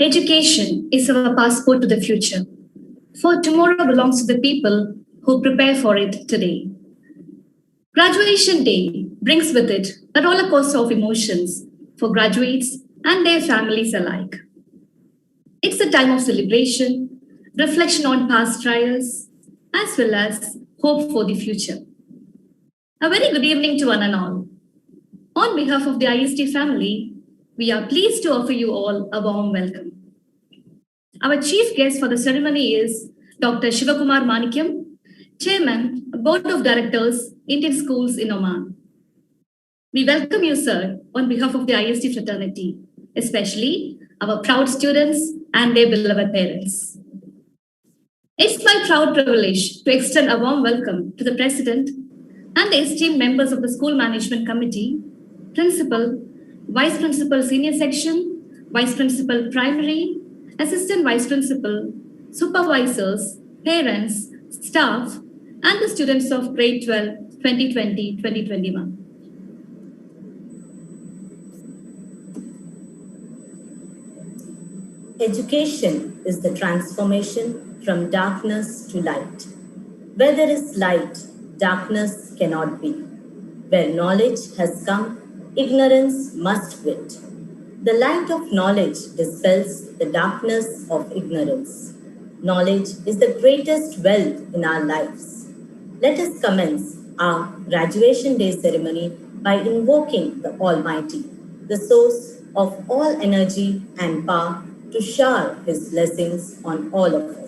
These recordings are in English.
Education is our passport to the future, for tomorrow belongs to the people who prepare for it today. Graduation Day brings with it a roller coaster of emotions for graduates and their families alike. It's a time of celebration, reflection on past trials, as well as hope for the future. A very good evening to one and all. On behalf of the IST family, we are pleased to offer you all a warm welcome. Our chief guest for the ceremony is Dr. Shivakumar Manikyam, Chairman, Board of Directors, Indian Schools in Oman. We welcome you, sir, on behalf of the IST fraternity, especially our proud students and their beloved parents. It's my proud privilege to extend a warm welcome to the President and the esteemed members of the School Management Committee, Principal, Vice Principal Senior Section, Vice Principal Primary, Assistant Vice Principal, Supervisors, Parents, Staff, and the students of Grade 12, 2020-2021. Education is the transformation from darkness to light. Where there is light, darkness cannot be. Where knowledge has come, ignorance must quit. The light of knowledge dispels the darkness of ignorance. Knowledge is the greatest wealth in our lives. Let us commence our graduation day ceremony by invoking the Almighty, the source of all energy and power, to shower His blessings on all of us.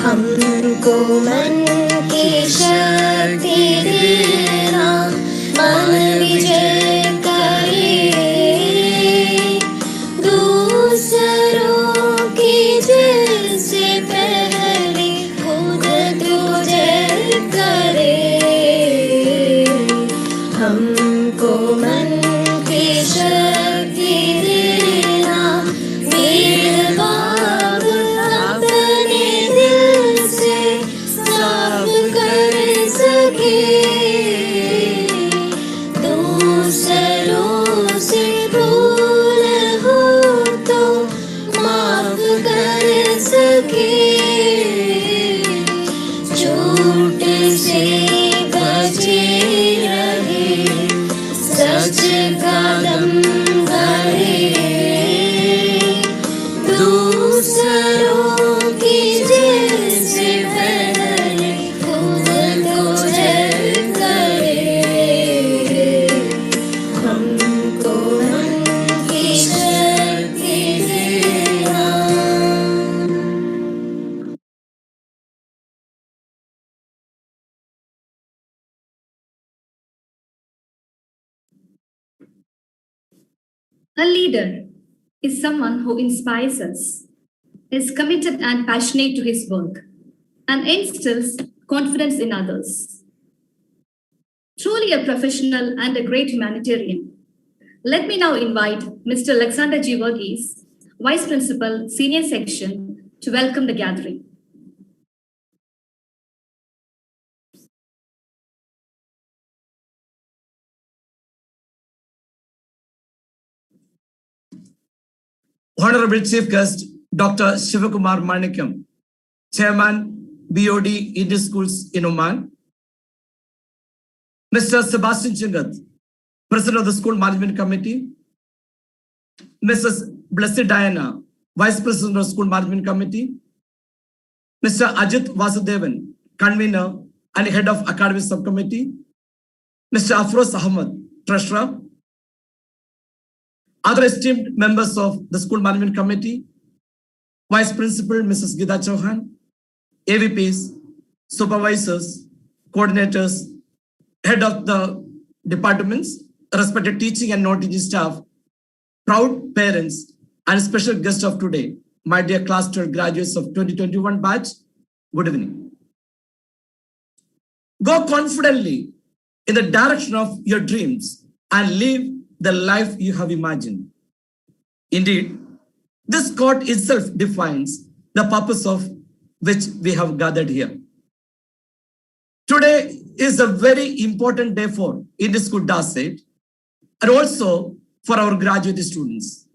हमको मन की शक्ति देना, मन विजय करे, दूसरों की जय से पहले खुद तुझे करे। हमको मन की शक्ति देना, भेदभाव अपने दिल से साफ कर सके, दूसरों से भूल हो तो माफ कर सके, झूठ से बचे रहे, सच का दम भरे, दूसरों की जय से पहले खुद को जय करे। हमको मन की शक्ति देना। A leader is someone who inspires us, is committed and passionate to his work, and instills confidence in others. Truly a professional and a great humanitarian. Let me now invite Mr. Alexander G. Verghese, Vice Principal, Senior Section, to welcome the gathering. Honorable Chief Guest, Dr. Shivakumar Manikyam, Chairman, BOD Indian Schools in Oman. Mr. Sebastian Chingat, President of the School Management Committee. Mrs. Blessed Diana, Vice President of the School Management Committee. Mr. Ajit Vasudevan, convener and head of academic subcommittee. Mr. Afroz Ahmad, treasurer. Other esteemed members of the school management committee, Vice Principal Mrs. Gita Chauhan, AVPs, supervisors, coordinators, head of the departments, respected teaching and non-teaching staff, proud parents, and special guest of today, my dear class 12 graduates of 2021 batch, good evening. Go confidently in the direction of your dreams and live the life you have imagined. Indeed, this quote itself defines the purpose of which we have gathered here. Today is a very important day for Indian School Dorset and also for our graduate students.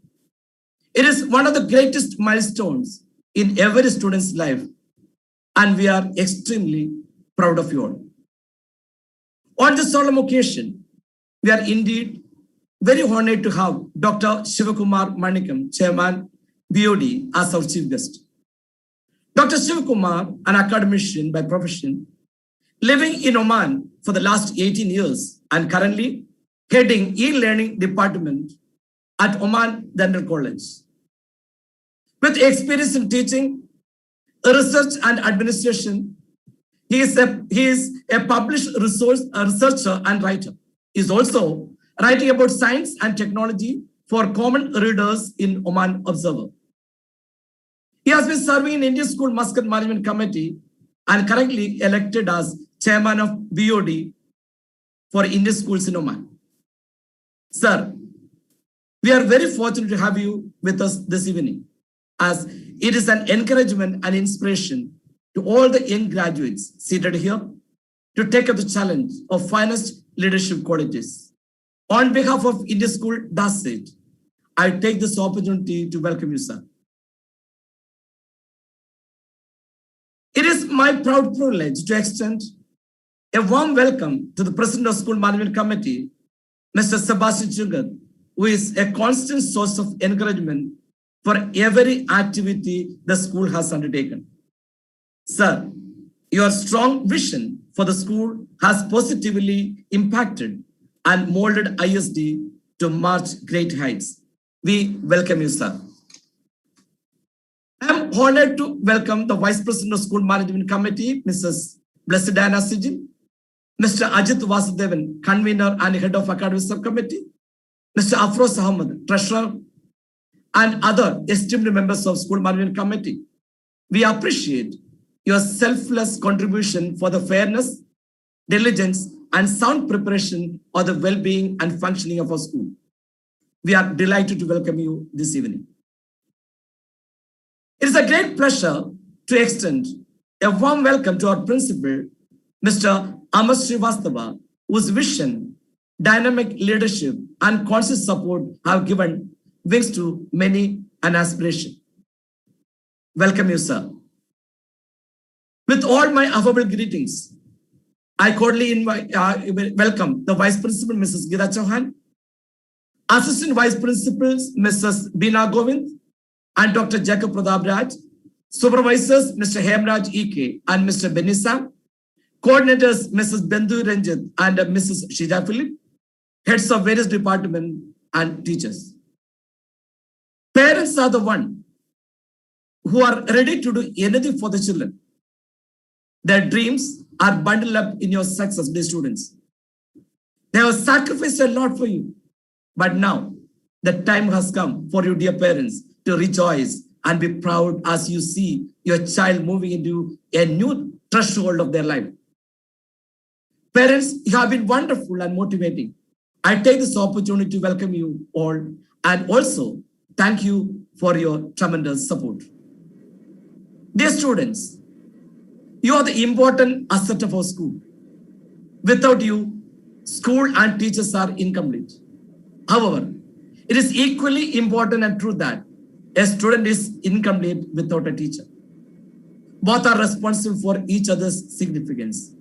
It is one of the greatest milestones in every student's life, and we are extremely proud of you all. On this solemn occasion, we are indeed very honored to have Dr. Shivakumar Manikam, Chairman, BOD, as our chief guest. Dr. Shivakumar, an academician by profession, living in Oman for the last 18 years and currently heading e-learning department at Oman Dental College. With experience in teaching, research and administration, he is a published researcher and writer. He is also writing about science and technology for common readers in Oman Observer. He has been serving in Indian School Muscat Management Committee and currently elected as chairman of BOD for Indian schools in Oman. Sir, we are very fortunate to have you with us this evening, as it is an encouragement and inspiration to all the young graduates seated here to take up the challenge of finest leadership qualities. On behalf of Indian School Dorset, I take this opportunity to welcome you, sir. It is my proud privilege to extend a warm welcome to the President of School Management Committee, Mr. Sebastian Chungat, who is a constant source of encouragement for every activity the school has undertaken. Sir, your strong vision for the school has positively impacted and molded ISD to march great heights. We welcome you, sir. I am honored to welcome the Vice President of School Management Committee, Mrs. Blessed Diana Sijin, Mr. Ajit Vasudevan, convener and head of academic subcommittee, Mr. Afroz Ahmad, treasurer, and other esteemed members of School Management Committee. We appreciate your selfless contribution for the fairness, diligence, and sound preparation of the well-being and functioning of our school. We are delighted to welcome you this evening. It is a great pleasure to extend a warm welcome to our principal, Mr. Amar Srivastava, whose vision, dynamic leadership, and conscious support have given wings to many an aspiration. Welcome you, sir. With all my affable greetings, I cordially welcome the Vice Principal, Mrs. Gita Chauhan, Assistant Vice Principals, Mrs. Bina Govind, and Dr. Jacob Pradab Raj, Supervisors, Mr. Hemraj E.K. and Mr. Benissa, Coordinators, Mrs. Bendu Ranjit and Mrs. Shija Philip, Heads of various departments and teachers. Parents are the one who are ready to do anything for the children. Their dreams are bundled up in your success, dear students. They have sacrificed a lot for you. But now, the time has come for you, dear parents, to rejoice and be proud as you see your child moving into a new threshold of their life. Parents, you have been wonderful and motivating. I take this opportunity to welcome you all and also thank you for your tremendous support. Dear students, you are the important asset of our school. Without you, school and teachers are incomplete. However, it is equally important and true that a student is incomplete without a teacher. Both are responsible for each other's significance.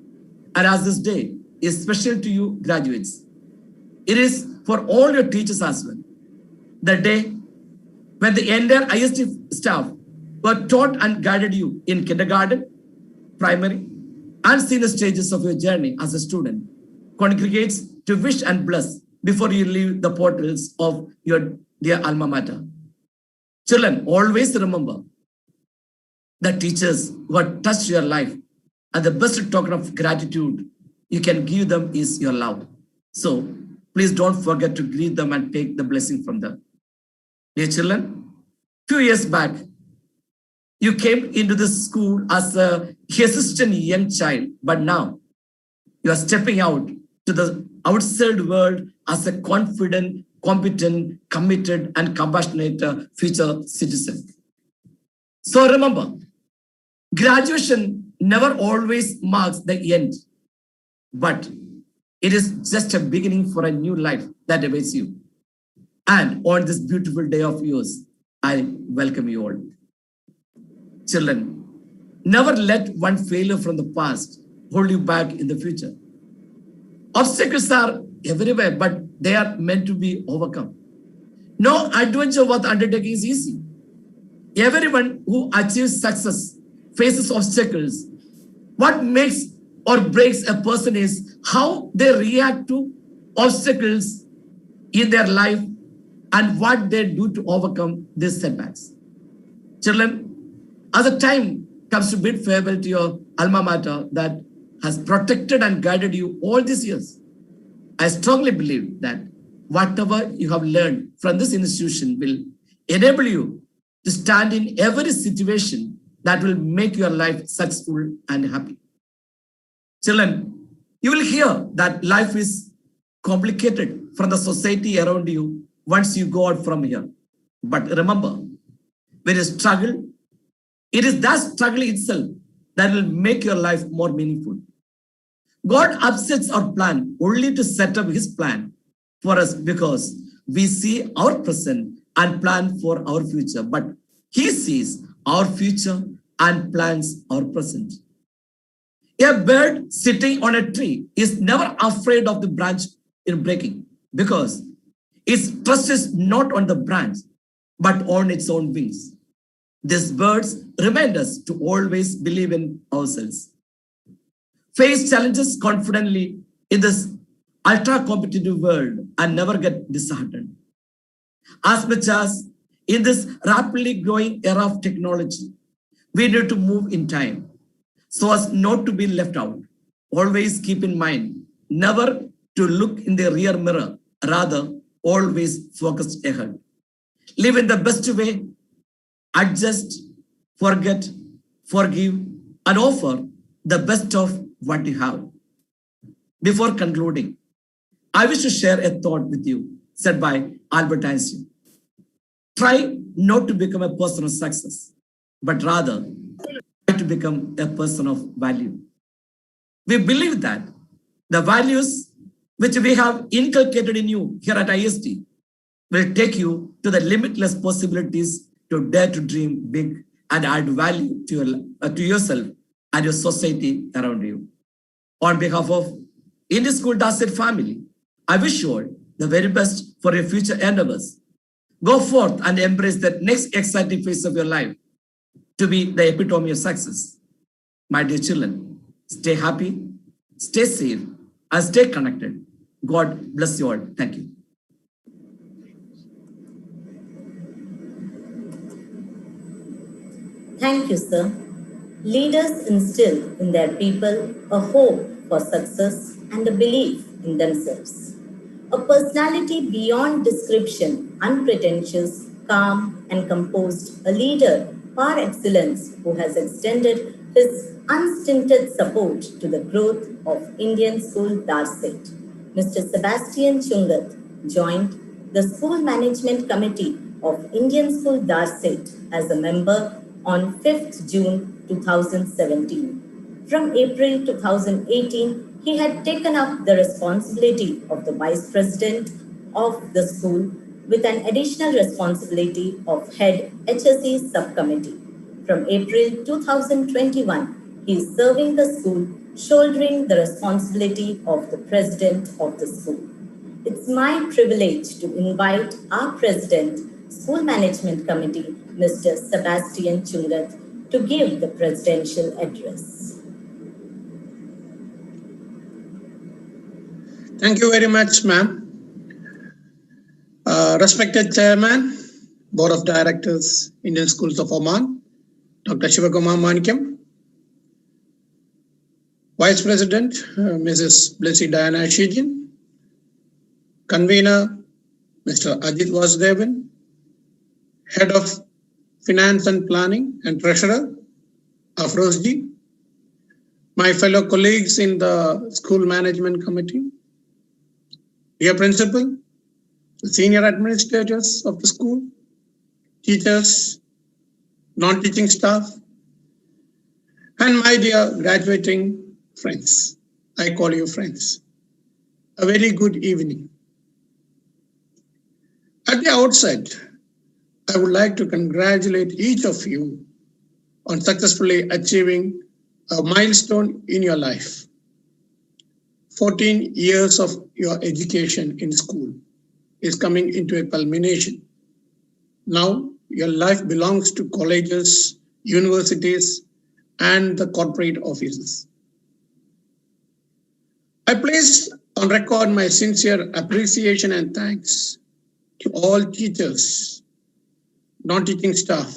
And as this day is special to you graduates, it is for all your teachers as well. The day when the entire IST staff who have taught and guided you in kindergarten, primary, and senior stages of your journey as a student, congregates to wish and bless before you leave the portals of your dear alma mater. Children, always remember the teachers who have touched your life, and the best token of gratitude you can give them is your love. So please don't forget to greet them and take the blessing from them. Dear children, few years back, you came into this school as a hesitant young child, but now you are stepping out to the outside world as a confident, competent, committed, and compassionate future citizen. So remember, graduation never always marks the end, but it is just a beginning for a new life that awaits you. And on this beautiful day of yours, I welcome you all. Children, never let one failure from the past hold you back in the future. Obstacles are everywhere, but they are meant to be overcome. No adventure worth undertaking is easy. Everyone who achieves success faces obstacles. What makes or breaks a person is how they react to obstacles in their life and what they do to overcome these setbacks. Children, as the time comes to bid farewell to your alma mater that has protected and guided you all these years, I strongly believe that whatever you have learned from this institution will enable you to stand in every situation that will make your life successful and happy. Children, you will hear that life is complicated from the society around you once you go out from here. But remember, when you struggle, it is that struggle itself that will make your life more meaningful. God upsets our plan only to set up his plan for us because we see our present and plan for our future, but he sees our future and plans our present. A bird sitting on a tree is never afraid of the branch in breaking because its trust is not on the branch, but on its own wings. These birds remind us to always believe in ourselves. Face challenges confidently in this ultra-competitive world and never get disheartened. As much as in this rapidly growing era of technology, we need to move in time so as not to be left out. Always keep in mind, never to look in the rear mirror, rather always focus ahead. Live in the best way, adjust, forget, forgive, and offer the best of what you have. Before concluding, I wish to share a thought with you said by Albert Einstein. Try not to become a person of success, but rather try to become a person of value. We believe that the values which we have inculcated in you here at IST will take you to the limitless possibilities to dare to dream big and add value to yourself and your society around you. On behalf of Indian School Dasset family, I wish you all the very best for your future endeavors. Go forth and embrace the next exciting phase of your life to be the epitome of success. My dear children, stay happy, stay safe, and stay connected. God bless you all. Thank you. Thank you, sir. Leaders instill in their people a hope for success and a belief in themselves. A personality beyond description, unpretentious, calm, and composed, a leader par excellence who has extended his unstinted support to the growth of Indian School Darset. Mr. Sebastian Chungat joined the School Management Committee of Indian School Darset as a member on 5th June 2017. From April 2018, he had taken up the responsibility of the Vice President of the school with an additional responsibility of Head HSE Subcommittee. From April 2021, he is serving the school, shouldering the responsibility of the President of the school. It's my privilege to invite our President, School Management Committee, Mr. Sebastian Chungat, to give the presidential address. Thank you very much, ma'am. Respected Chairman, Board of Directors, Indian Schools of Oman, Dr. Shivakumar Manikyam, Vice President, Mrs. Blessy Diana Shijin, Convener, Mr. Ajit Vasudevan, Head of Finance and Planning and Treasurer, Afrozji, my fellow colleagues in the School Management Committee, dear Principal, the senior administrators of the school, teachers, non-teaching staff, and my dear graduating friends. I call you friends. A very good evening. At the outset, I would like to congratulate each of you on successfully achieving a milestone in your life. 14 years of your education in school is coming into a culmination. Now, your life belongs to colleges, universities, and the corporate offices. I place on record my sincere appreciation and thanks to all teachers, non-teaching staff,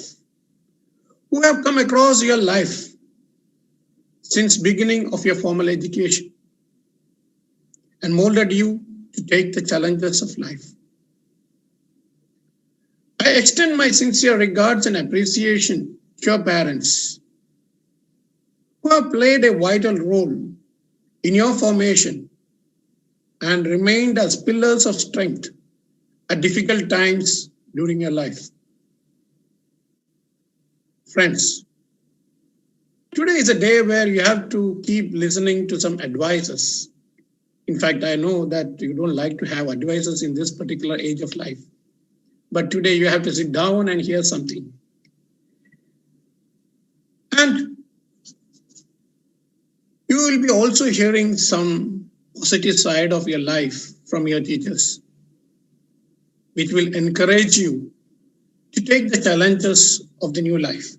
who have come across your life since beginning of your formal education and molded you to take the challenges of life. I extend my sincere regards and appreciation to your parents, who have played a vital role in your formation and remained as pillars of strength at difficult times during your life. Friends, today is a day where you have to keep listening to some advices. In fact, I know that you don't like to have advices in this particular age of life. But today you have to sit down and hear something. And you will be also hearing some positive side of your life from your teachers, which will encourage you to take the challenges of the new life.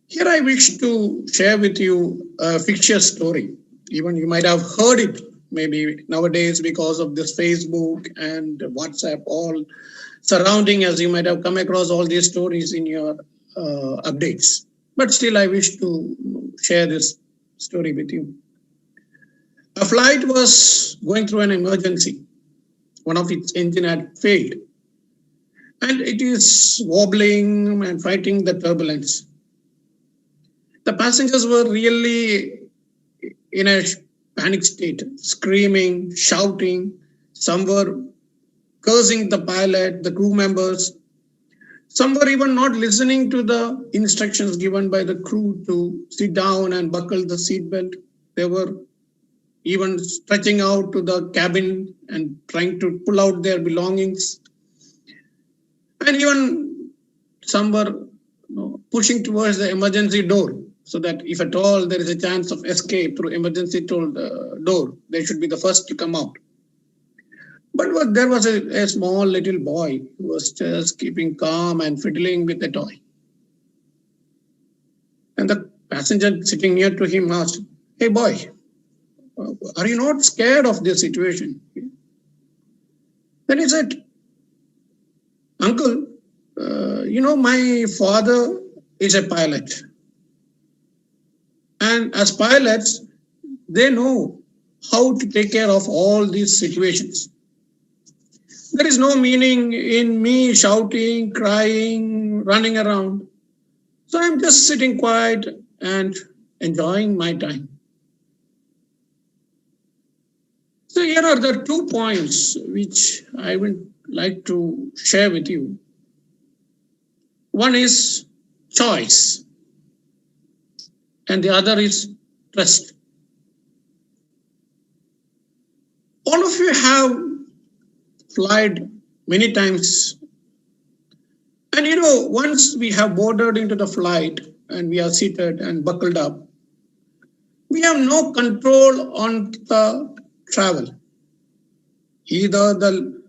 Here I wish to share with you a fictitious story. Even you might have heard it maybe nowadays because of this Facebook and WhatsApp all surrounding us. You might have come across all these stories in your updates. But still I wish to share this story with you. A flight was going through an emergency. One of its engine had failed. And it is wobbling and fighting the turbulence. The passengers were really in a panic state, screaming, shouting. Some were cursing the pilot, the crew members. Some were even not listening to the instructions given by the crew to sit down and buckle the seatbelt. They were even stretching out to the cabin and trying to pull out their belongings. And even some were pushing towards the emergency door, so that if at all there is a chance of escape through emergency door, they should be the first to come out. But there was a small little boy who was just keeping calm and fiddling with a toy. And the passenger sitting near to him asked, "Hey boy, are you not scared of this situation?" Then he said, "Uncle, my father is a pilot. And as pilots, they know how to take care of all these situations. There is no meaning in me shouting, crying, running around. So I'm just sitting quiet and enjoying my time." So here are the 2 points which I would like to share with you. One is choice, and the other is trust. All of you have flied many times. And once we have boarded into the flight and we are seated and buckled up, we have no control on the travel. Either the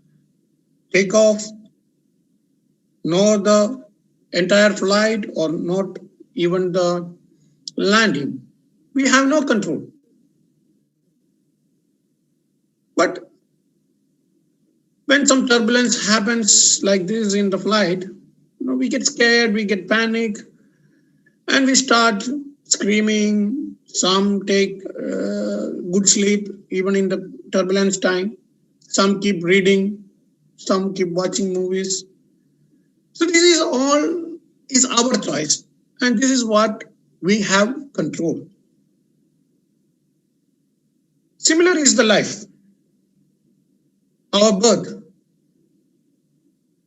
take off, nor the entire flight, or not even the landing. We have no control. But when some turbulence happens like this in the flight, we get scared, we get panic, and we start screaming. Some take good sleep even in the turbulence time. Some keep reading, some keep watching movies. So this is all is our choice, and this is what we have control. Similar is the life. Our birth.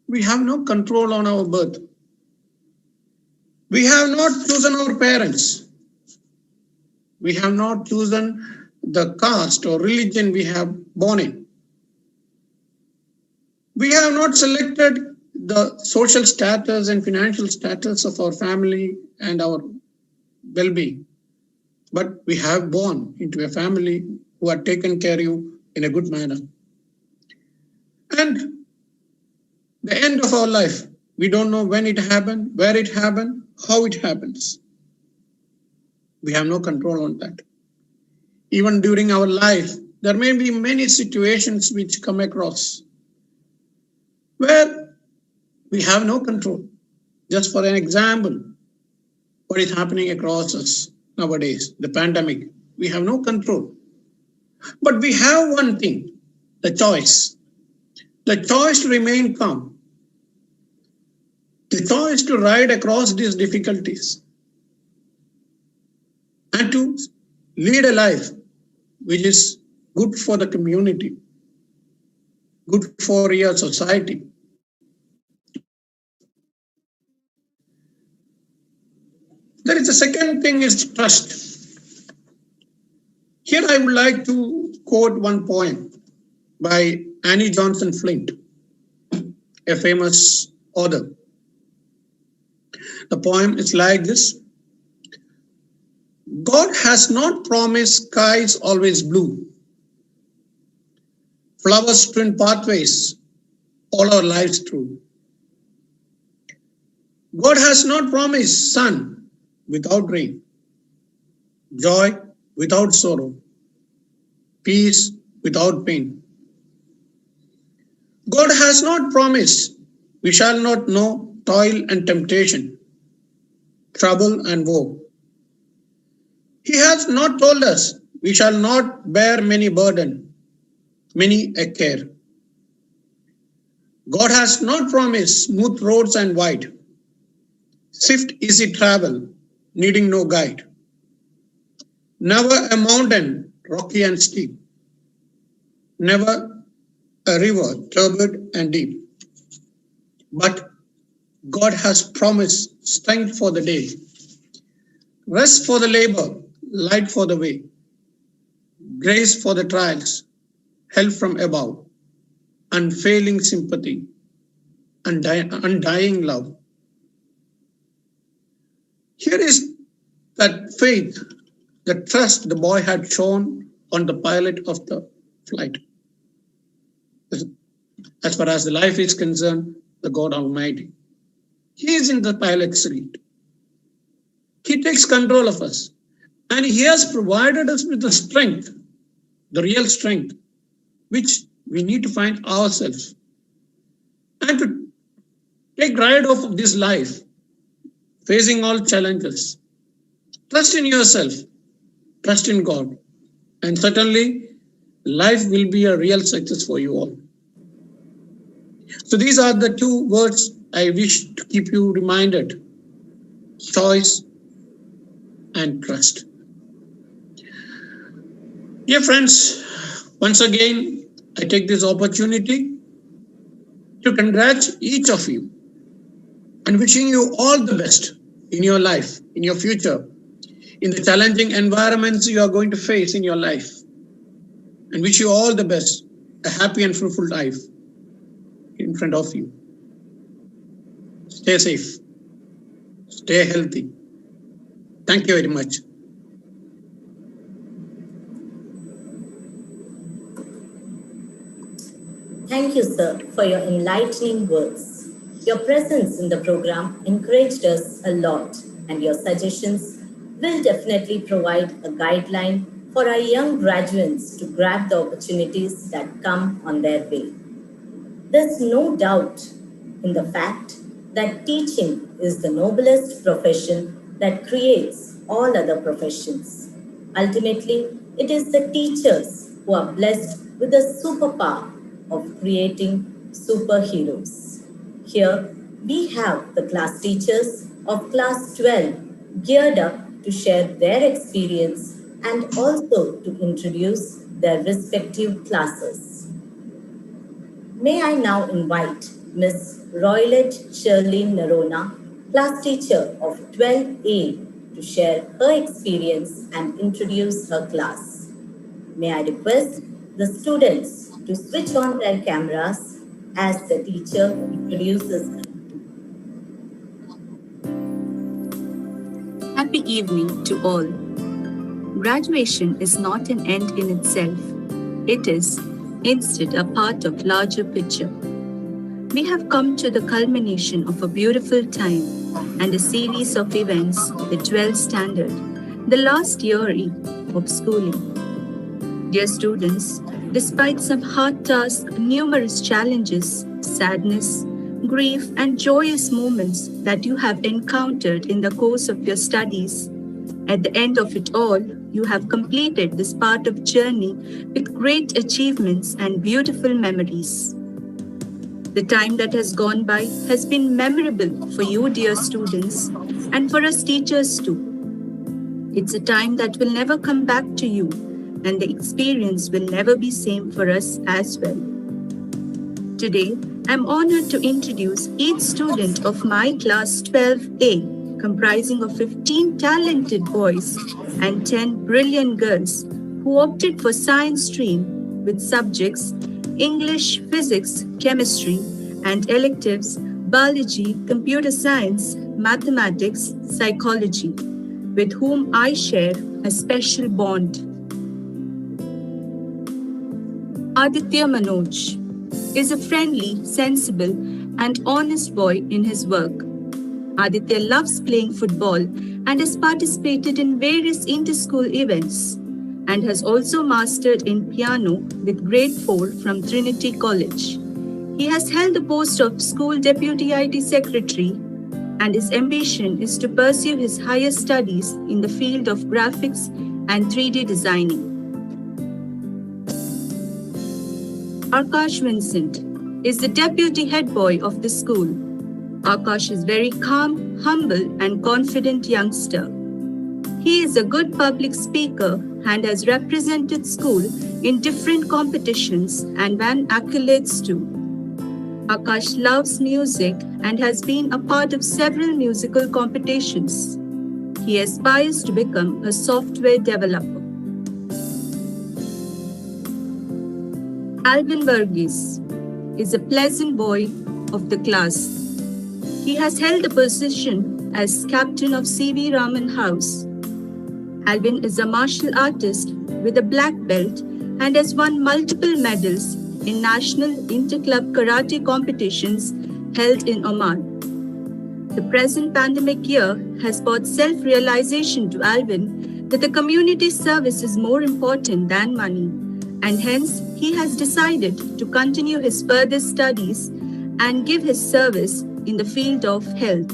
We have no control on our birth. We have not chosen our parents. We have not chosen the caste or religion we have born in. We have not selected the social status and financial status of our family and our well-being. But we have born into a family who have taken care of you in a good manner. And the end of our life, we don't know when it happened, where it happened, how it happens. We have no control on that. Even during our life, there may be many situations which come across where we have no control. Just for an example, what is happening across us nowadays, the pandemic, we have no control. But we have one thing, the choice. The choice to remain calm. The choice to ride across these difficulties and to lead a life which is good for the community, good for your society. There is a second thing is trust. Here I would like to quote one poem by Annie Johnson Flint, a famous author. The poem is like this. God has not promised skies always blue, flowers strewn pathways all our lives through. God has not promised sun without rain, joy without sorrow, peace without pain. God has not promised we shall not know toil and temptation, trouble and woe. He has not told us we shall not bear many burden, many a care. God has not promised smooth roads and wide, swift easy travel, needing no guide. Never a mountain rocky and steep, never a river turbid and deep. But God has promised strength for the day, rest for the labor, light for the way, grace for the trials, help from above, unfailing sympathy, undying love. Here is that faith, the trust the boy had shown on the pilot of the flight. As far as the life is concerned, the God Almighty. He is in the pilot's seat. He takes control of us. And He has provided us with the strength, the real strength, which we need to find ourselves. And to take ride of this life, facing all challenges. Trust in yourself, trust in God. And certainly, life will be a real success for you all. So these are the two words I wish to keep you reminded. Choice and trust. Dear friends, once again, I take this opportunity to congratulate each of you and wishing you all the best in your life, in your future, in the challenging environments you are going to face in your life. And wish you all the best, a happy and fruitful life in front of you. Stay safe. Stay healthy. Thank you very much. Thank you, sir, for your enlightening words. Your presence in the program encouraged us a lot, and your suggestions will definitely provide a guideline for our young graduates to grab the opportunities that come on their way. There's no doubt in the fact that teaching is the noblest profession that creates all other professions. Ultimately, it is the teachers who are blessed with the superpower of creating superheroes. Here, we have the class teachers of class 12 geared up to share their experience and also to introduce their respective classes. May I now invite Ms. Roylet Shirlene Narona, class teacher of 12A, to share her experience and introduce her class. May I request the students to switch on their cameras as the teacher introduces them. Happy evening to all. Graduation is not an end in itself. It is instead a part of larger picture. We have come to the culmination of a beautiful time and a series of events, the 12th standard, the last year of schooling. Dear students, despite some hard tasks, numerous challenges, sadness, grief, and joyous moments that you have encountered in the course of your studies, at the end of it all, you have completed this part of journey with great achievements and beautiful memories. The time that has gone by has been memorable for you, dear students, and for us teachers too. It's a time that will never come back to you, and the experience will never be same for us as well. Today, I'm honored to introduce each student of my class 12A, comprising of 15 talented boys and 10 brilliant girls who opted for science stream with subjects English, physics, chemistry, and electives biology, computer science, mathematics, psychology, with whom I share a special bond. Aditya Manoj is a friendly, sensible, and honest boy in his work. Aditya loves playing football and has participated in various inter-school events and has also mastered in piano with grade 4 from Trinity College. He has held the post of school deputy IT secretary, and his ambition is to pursue his higher studies in the field of graphics and 3D designing. Akash Vincent is the deputy head boy of the school. Akash is very calm, humble, and confident youngster. He is a good public speaker and has represented school in different competitions and won accolades too. Akash loves music and has been a part of several musical competitions. He aspires to become a software developer. Alvin Burgess is a pleasant boy of the class. He has held the position as captain of C.V. Raman House. Alvin is a martial artist with a black belt and has won multiple medals in national inter-club karate competitions held in Oman. The present pandemic year has brought self-realization to Alvin that the community service is more important than money, and hence he has decided to continue his further studies and give his service in the field of health.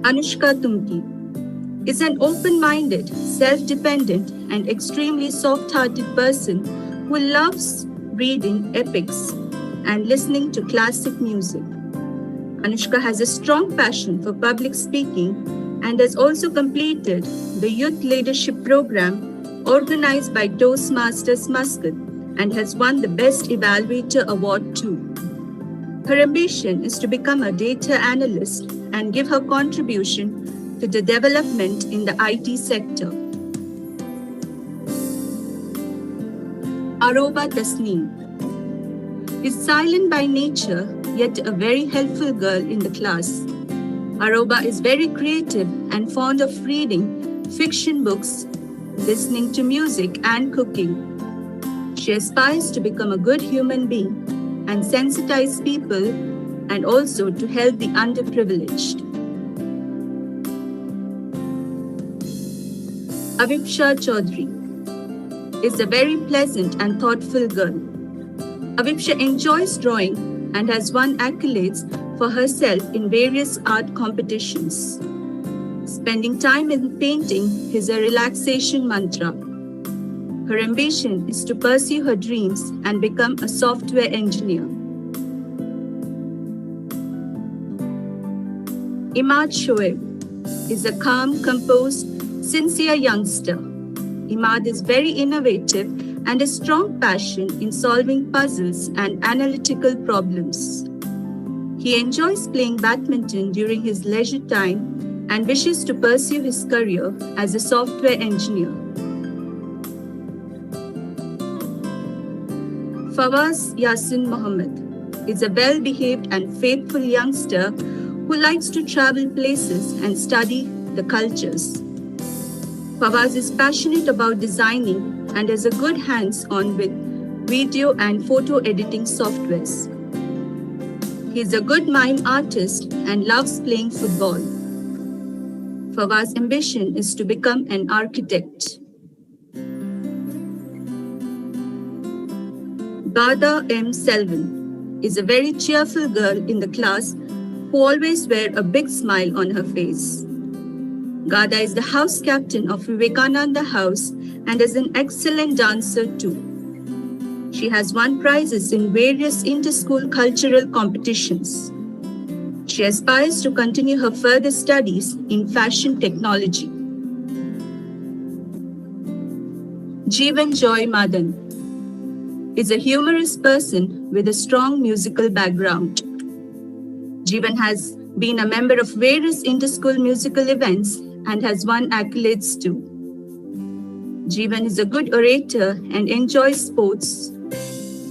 Anushka Tumki is an open-minded, self-dependent, and extremely soft-hearted person who loves reading epics and listening to classic music. Anushka has a strong passion for public speaking and has also completed the Youth Leadership Program organized by Toastmasters Muscat and has won the Best Evaluator Award too. Her ambition is to become a data analyst and give her contribution to the development in the IT sector. Aroba Tasneem is silent by nature, yet a very helpful girl in the class. Aroba is very creative and fond of reading fiction books listening to music and cooking. She aspires to become a good human being and sensitize people and also to help the underprivileged. Avipsha Chaudhary is a very pleasant and thoughtful girl. Avipsha enjoys drawing and has won accolades for herself in various art competitions. Spending time in painting is a relaxation mantra. Her ambition is to pursue her dreams and become a software engineer. Imad Shoaib is a calm, composed, sincere youngster. Imad is very innovative and a strong passion in solving puzzles and analytical problems. He enjoys playing badminton during his leisure time and wishes to pursue his career as a software engineer. Fawaz Yasin Mohammed is a well-behaved and faithful youngster who likes to travel places and study the cultures. Fawaz is passionate about designing and has a good hands-on with video and photo editing softwares. He is a good mime artist and loves playing football. Fawaz's ambition is to become an architect. Gada M. Selvan is a very cheerful girl in the class who always wears a big smile on her face. Gada is the house captain of Vivekananda House and is an excellent dancer too. She has won prizes in various inter-school cultural competitions. She aspires to continue her further studies in fashion technology. Jeevan Joy Madan is a humorous person with a strong musical background. Jeevan has been a member of various inter-school musical events and has won accolades too. Jeevan is a good orator and enjoys sports.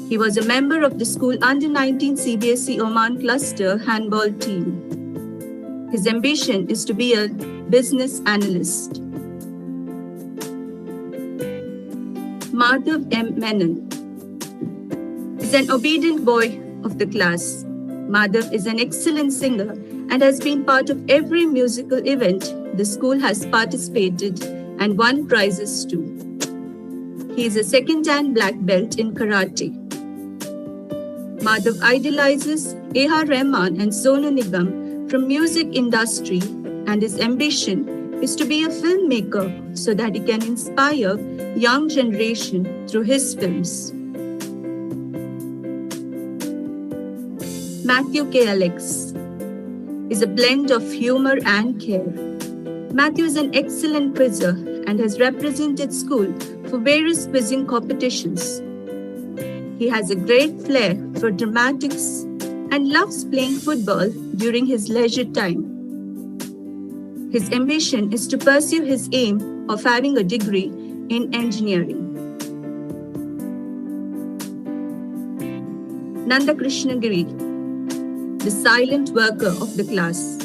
He was a member of the school under-19 CBSE Oman cluster handball team. His ambition is to be a business analyst. Madhav M. Menon is an obedient boy of the class. Madhav is an excellent singer and has been part of every musical event the school has participated and won prizes too. He is a second-dan black belt in karate. Madhav idolizes A.R. Rahman and Sonu Nigam from music industry, and his ambition is to be a filmmaker so that he can inspire young generation through his films. Matthew K. Alex is a blend of humor and care. Matthew is an excellent quizzer and has represented school for various quizzing competitions. He has a great flair for dramatics and loves playing football during his leisure time. His ambition is to pursue his aim of having a degree in engineering. Nanda Krishna Giri, the silent worker of the class.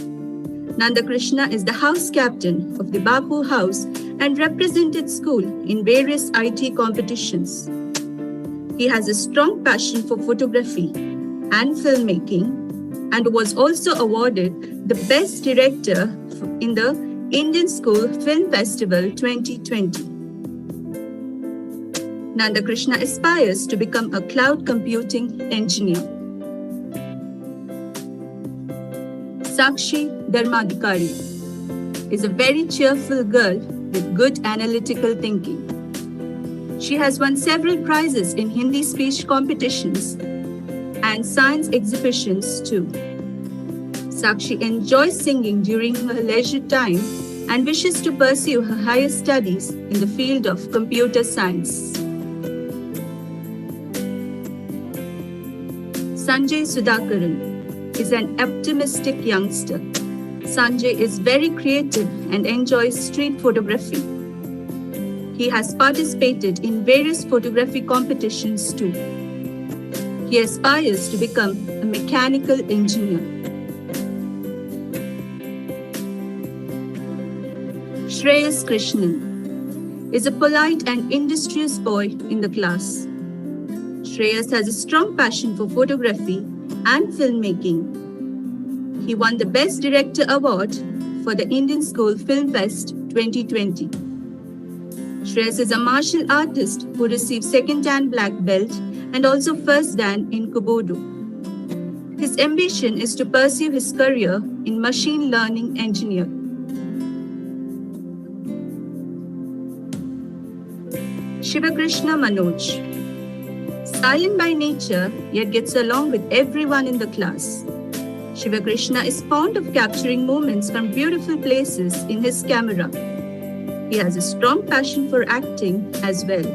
Nanda Krishna is the house captain of the Bapu House and represented school in various IT competitions. He has a strong passion for photography and filmmaking and was also awarded the Best Director in the Indian School Film Festival 2020. Nanda Krishna aspires to become a cloud computing engineer. Sakshi Dharmadhikari is a very cheerful girl with good analytical thinking. She has won several prizes in Hindi speech competitions and science exhibitions too. Sakshi enjoys singing during her leisure time and wishes to pursue her higher studies in the field of computer science. Sanjay Sudhakaran is an optimistic youngster. Sanjay is very creative and enjoys street photography. He has participated in various photography competitions too. He aspires to become a mechanical engineer. Shreyas Krishnan is a polite and industrious boy in the class. Shreyas has a strong passion for photography and filmmaking. He won the Best Director Award for the Indian School Film Fest 2020. Shreyas is a martial artist who received second Dan black belt and also first Dan in Kobudo. His ambition is to pursue his career in machine learning engineering. Shivakrishna Manoj. Silent by nature, yet gets along with everyone in the class. Shivakrishna is fond of capturing moments from beautiful places in his camera. He has a strong passion for acting as well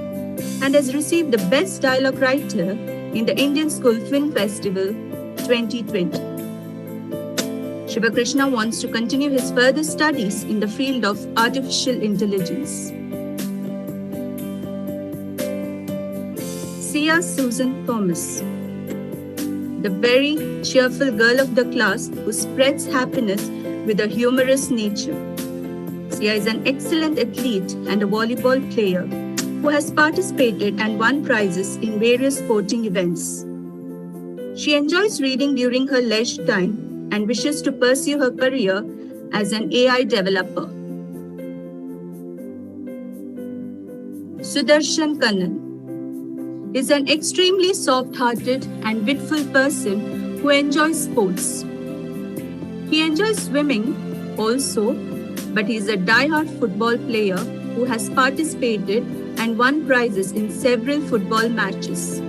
and has received the Best Dialogue Writer in the Indian School Film Festival 2020. Shivakrishna wants to continue his further studies in the field of artificial intelligence. Sia Susan Thomas. The very cheerful girl of the class who spreads happiness with a humorous nature. Sia is an excellent athlete and a volleyball player who has participated and won prizes in various sporting events. She enjoys reading during her leisure time and wishes to pursue her career as an AI developer. Sudarshan Kannan is an extremely soft-hearted and witful person who enjoys sports. He enjoys swimming also, but he is a die-hard football player who has participated and won prizes in several football matches.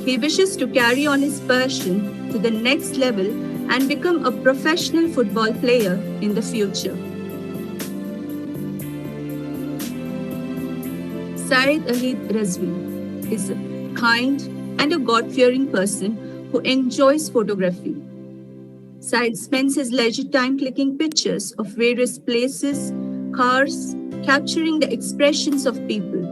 He wishes to carry on his passion to the next level and become a professional football player in the future. Syed Ahid Razvi is a kind and a God-fearing person who enjoys photography. Syed spends his leisure time clicking pictures of various places, cars, capturing the expressions of people.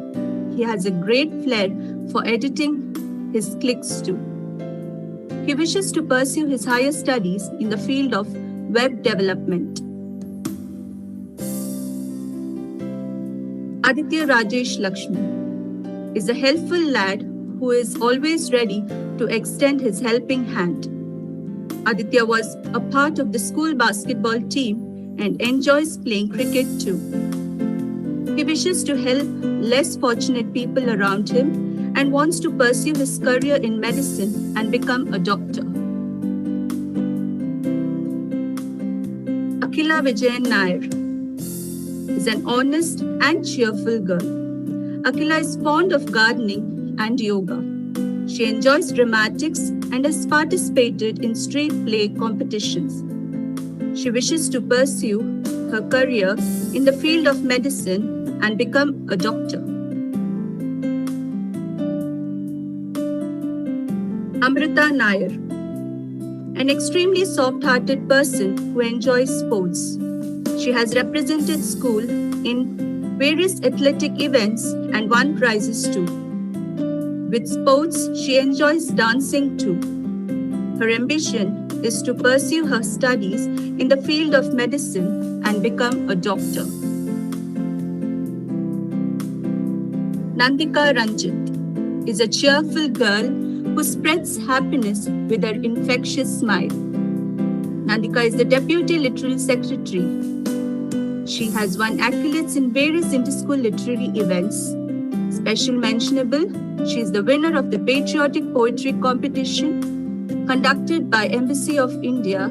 He has a great flair for editing his clicks too. He wishes to pursue his higher studies in the field of web development. Aditya Rajesh Lakshmi is a helpful lad who is always ready to extend his helping hand. Aditya was a part of the school basketball team and enjoys playing cricket too. He wishes to help less fortunate people around him and wants to pursue his career in medicine and become a doctor. Akhila Vijayan Nair is an honest and cheerful girl. Akhila is fond of gardening and yoga. She enjoys dramatics and has participated in street play competitions. She wishes to pursue her career in the field of medicine and become a doctor. Amrita Nair, an extremely soft-hearted person who enjoys sports. She has represented school in various athletic events and won prizes too. With sports, she enjoys dancing too. Her ambition is to pursue her studies in the field of medicine and become a doctor. Nandika Ranjit is a cheerful girl who spreads happiness with her infectious smile. Nandika is the Deputy Literary Secretary. She has won accolades in various inter-school literary events. Special mentionable, she is the winner of the Patriotic Poetry Competition conducted by Embassy of India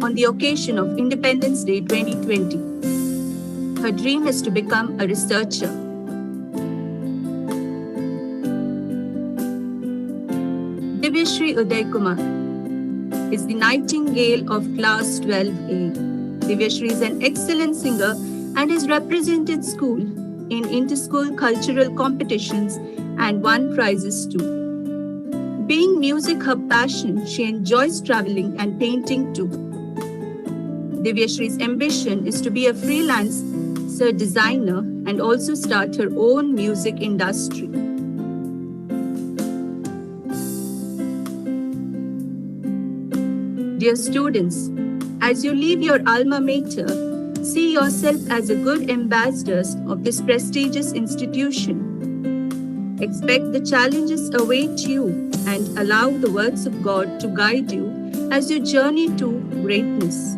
on the occasion of Independence Day 2020. Her dream is to become a researcher. Divyashree Uday Kumar is the Nightingale of Class 12A. Divyashree is an excellent singer and has represented school in inter-school cultural competitions and won prizes too. Being music her passion, she enjoys traveling and painting too. Divyashree's ambition is to be a freelance designer and also start her own music industry. Dear students, as you leave your alma mater, See yourself as a good ambassadors of this prestigious institution. Expect the challenges await you and allow the words of God to guide you as you journey to greatness.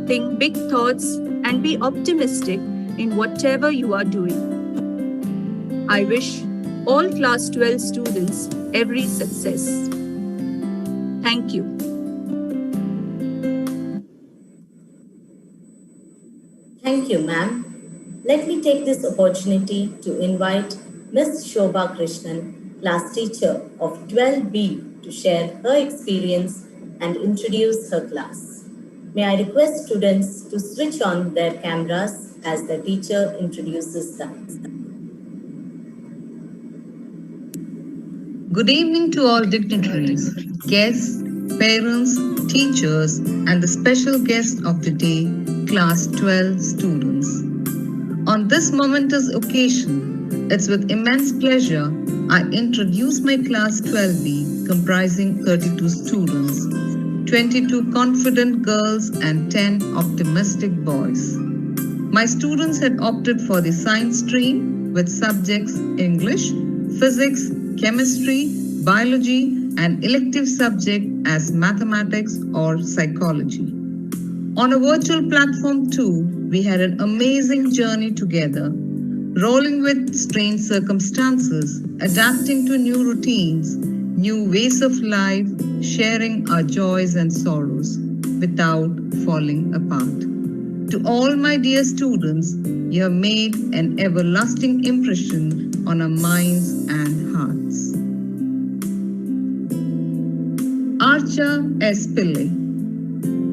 Think big thoughts and be optimistic in whatever you are doing. I wish all Class 12 students every success. Thank you. Thank you, ma'am. Let me take this opportunity to invite Ms. Shobha Krishnan, class teacher of 12B, to share her experience and introduce her class. May I request students to switch on their cameras as the teacher introduces them. Good evening to all dignitaries, guests, parents, teachers, and the special guest of the day, Class 12 students. On this momentous occasion, it's with immense pleasure I introduce my Class 12B comprising 32 students, 22 confident girls and 10 optimistic boys. My students had opted for the science stream with subjects English, physics, chemistry, biology, and elective subject as mathematics or psychology. On a virtual platform too, we had an amazing journey together, rolling with strange circumstances, adapting to new routines, new ways of life, sharing our joys and sorrows without falling apart. To all my dear students, you have made an everlasting impression on our minds and hearts. Archa S. Pillai.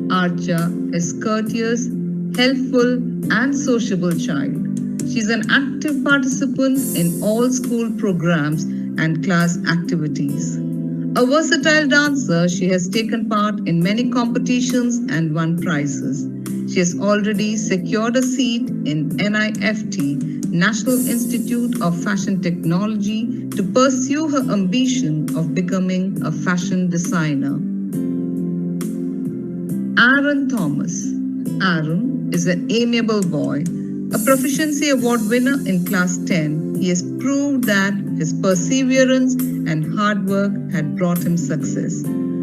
Archa is courteous, helpful, and sociable child. She's an active participant in all school programs and class activities. A versatile dancer, she has taken part in many competitions and won prizes. She has already secured a seat in NIFT, National Institute of Fashion Technology, to pursue her ambition of becoming a fashion designer. Aaron Thomas. Aaron is an amiable boy, a proficiency award winner in class 10. He has proved that his perseverance and hard work had brought him success.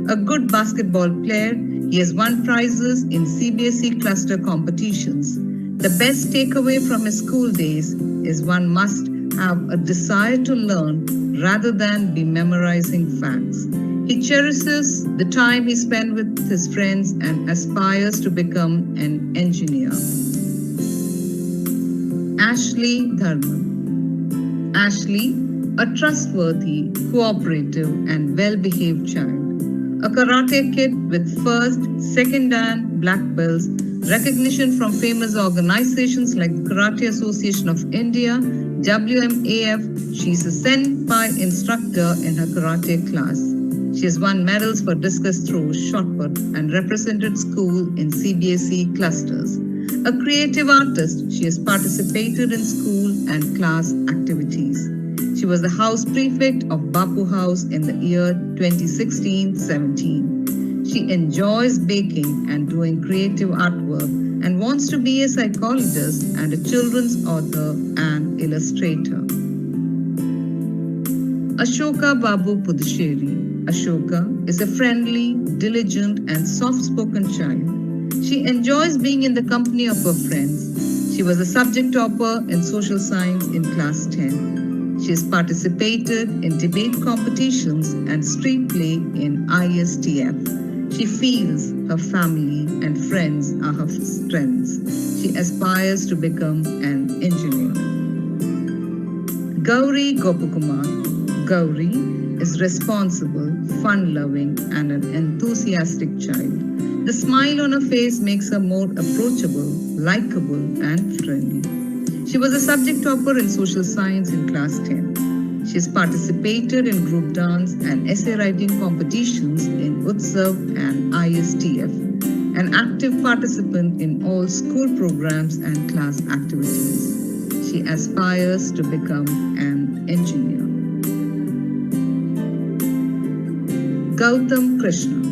A good basketball player, he has won prizes in CBSE cluster competitions. The best takeaway from his school days is one must have a desire to learn rather than be memorizing facts. He cherishes the time he spent with his friends and aspires to become an engineer. Ashley Dharman. Ashley, a trustworthy, cooperative, and well-behaved child. A karate kid with first, second, and black belts, recognition from famous organizations like the Karate Association of India, WMAF. She is a senpai instructor in her karate class. She has won medals for discus throw, shot put, and represented school in CBSE clusters. A creative artist, she has participated in school and class activities. She was the house prefect of Bapu House in the year 2016-17. She enjoys baking and doing creative artwork and wants to be a psychologist and a children's author and illustrator. Ashoka Babu Puducherry. Ashoka is a friendly, diligent, and soft-spoken child. She enjoys being in the company of her friends. She was a subject topper in social science in class 10. She has participated in debate competitions and street play in ISTF. She feels her family and friends are her strengths. She aspires to become an engineer. Gauri Gopakumar. Gauri is responsible, fun-loving, and an enthusiastic child. The smile on her face makes her more approachable, likable, and friendly. She was a subject topper in social science in class 10. She has participated in group dance and essay writing competitions in Utsav and ISTF, an active participant in all school programs and class activities. She aspires to become an engineer. Gautam Krishna.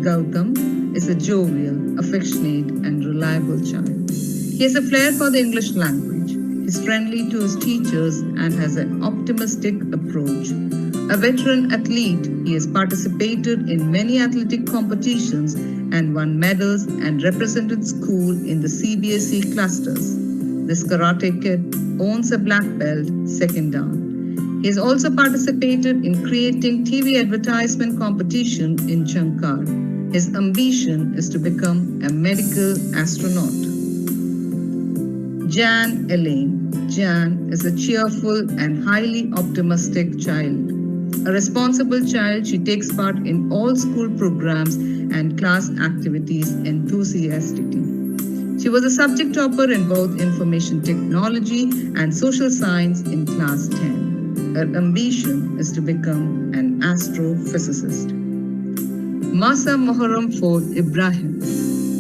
Gautam is a jovial, affectionate, and reliable child. He has a flair for the English language. He's friendly to his teachers and has an optimistic approach. A veteran athlete, he has participated in many athletic competitions and won medals and represented school in the CBSE clusters. This karate kid owns a black belt, second dan. He has also participated in creating TV advertisement competition in Shankar. His ambition is to become a medical astronaut. Jan Elaine. Jan is a cheerful and highly optimistic child. A responsible child, she takes part in all school programs and class activities enthusiastically. She was a subject topper in both information technology and social science in class 10. Her ambition is to become an astrophysicist. Masa Moharam Ford Ibrahim.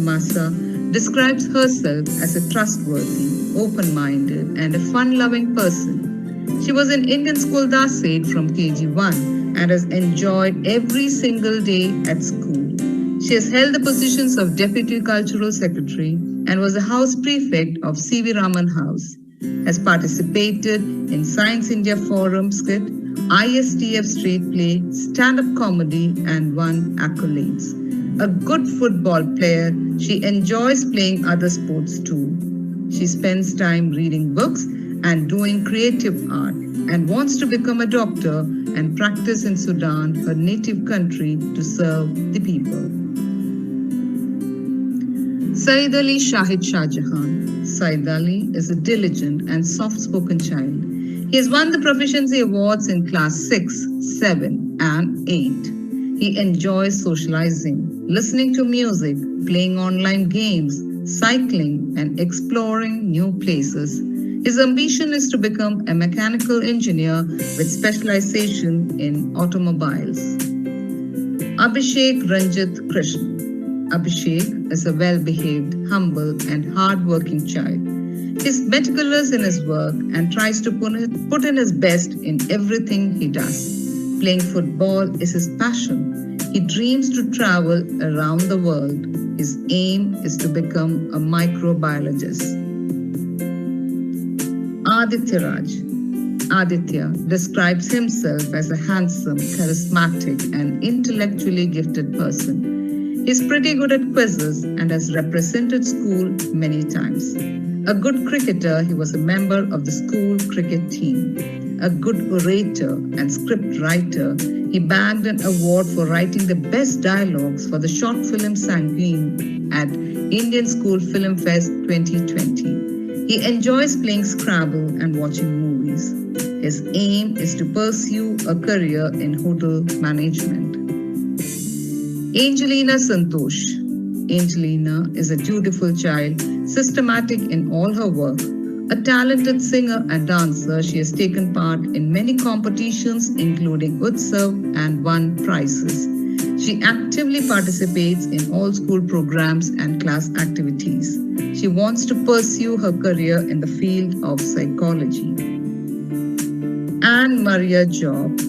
Masa describes herself as a trustworthy, open-minded, and a fun-loving person. She was in Indian school Dasit from KG1 and has enjoyed every single day at school. She has held the positions of Deputy Cultural Secretary and was a House Prefect of C.V. Raman House. Has participated in Science India Forum skit, ISTF street play, stand-up comedy, and won accolades. A good football player, she enjoys playing other sports too. She spends time reading books and doing creative art and wants to become a doctor and practice in Sudan, her native country, to serve the people. Saeed Ali Shahid Shah Jahan. Saeed Ali is a diligent and soft-spoken child. He has won the proficiency awards in class 6, 7, and 8. He enjoys socializing, listening to music, playing online games, cycling, and exploring new places. His ambition is to become a mechanical engineer with specialization in automobiles. Abhishek Ranjit Krishna. Abhishek is a well-behaved, humble, and hard-working child. He is meticulous in his work and tries to put in his best in everything he does. Playing football is his passion. He dreams to travel around the world. His aim is to become a microbiologist. Aditya Raj. Aditya describes himself as a handsome, charismatic, and intellectually gifted person. He's pretty good at quizzes and has represented school many times. A good cricketer, he was a member of the school cricket team. A good orator and script writer, he bagged an award for writing the best dialogues for the short film Sanguine at Indian School Film Fest 2020. He enjoys playing Scrabble and watching movies. His aim is to pursue a career in hotel management. Angelina Santosh. Angelina is a dutiful child, systematic in all her work. A talented singer and dancer, she has taken part in many competitions including Utsav and won prizes. She actively participates in all school programs and class activities. She wants to pursue her career in the field of psychology. Anne Maria Job.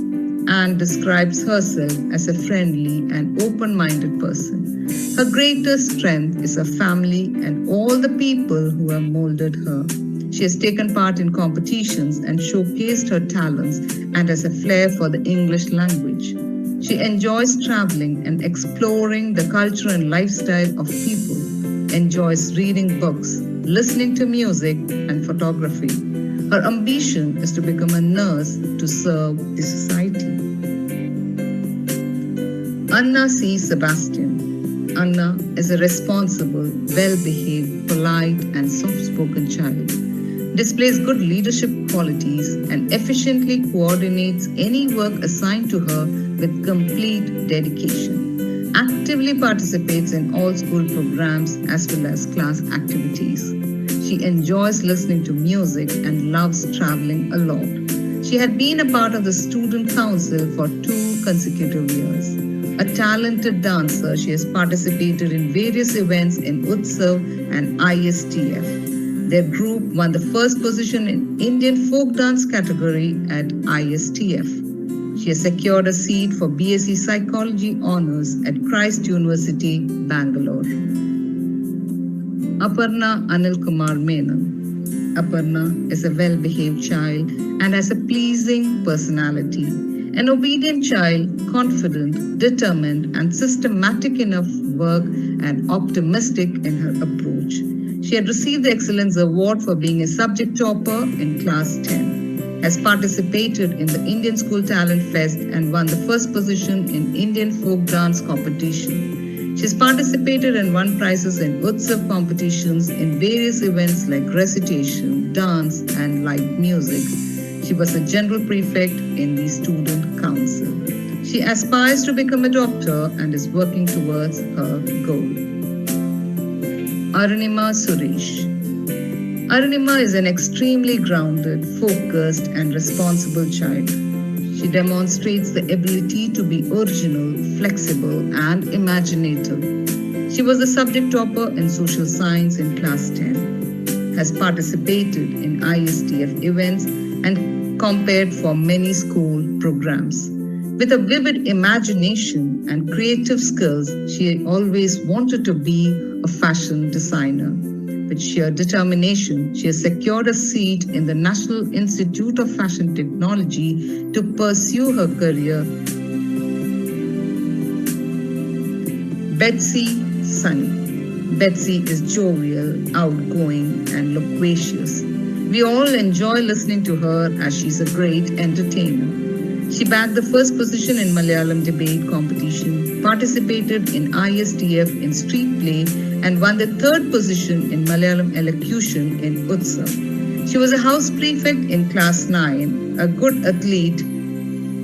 Anne describes herself as a friendly and open-minded person. Her greatest strength is her family and all the people who have molded her. She has taken part in competitions and showcased her talents and has a flair for the English language. She enjoys traveling and exploring the culture and lifestyle of people, enjoys reading books, listening to music, and photography. Her ambition is to become a nurse to serve the society. Anna C. Sebastian. Anna is a responsible, well-behaved, polite, and soft-spoken child. Displays good leadership qualities and efficiently coordinates any work assigned to her with complete dedication. Actively participates in all school programs as well as class activities. She enjoys listening to music and loves traveling a lot. She had been a part of the student council for 2 consecutive years. A talented dancer, she has participated in various events in Utsav and ISTF. Their group won the first position in Indian folk dance category at ISTF. She has secured a seat for BSc Psychology Honours at Christ University, Bangalore. Aparna Anil Kumar Menon. Aparna is a well-behaved child and has a pleasing personality. An obedient child, confident, determined, and systematic in her work and optimistic in her approach. She had received the Excellence Award for being a subject topper in class 10, has participated in the Indian School Talent Fest and won the first position in Indian folk dance competition. She has participated and won prizes in Utsav competitions in various events like recitation, dance, and light music. She was a general prefect in the student council. She aspires to become a doctor and is working towards her goal. Arunima Suresh. Arunima is an extremely grounded, focused, and responsible child. She demonstrates the ability to be original, flexible, and imaginative. She was a subject topper in social science in class 10, has participated in ISTF events, and compared for many school programs. With a vivid imagination and creative skills, she always wanted to be a fashion designer. With sheer determination, she has secured a seat in the National Institute of Fashion Technology to pursue her career. Betsy Sunny. Betsy is jovial, outgoing, and loquacious. We all enjoy listening to her as she's a great entertainer. She bagged the first position in Malayalam debate competition, participated in ISTF in street play, and won the third position in Malayalam elocution in Utsav. She was a house prefect in class 9, a good athlete.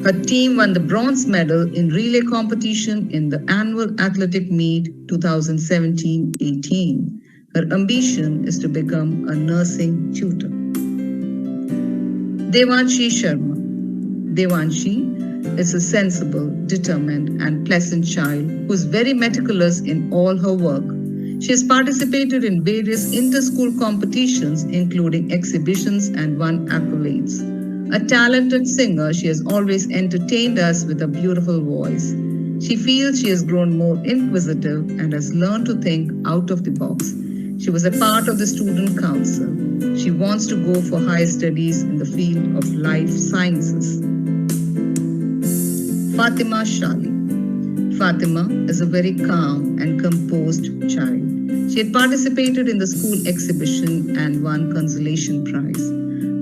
Her team won the bronze medal in relay competition in the annual athletic meet 2017-18. Her ambition is to become a nursing tutor. Devanshi Sharma. Devanshi is a sensible, determined, and pleasant child who is very meticulous in all her work. She has participated in various inter-school competitions, including exhibitions, and won accolades. A talented singer, she has always entertained us with a beautiful voice. She feels she has grown more inquisitive and has learned to think out of the box. She was a part of the student council. She wants to go for higher studies in the field of life sciences. Fatima Shali. Fatima is a very calm and composed child. She had participated in the school exhibition and won consolation prize.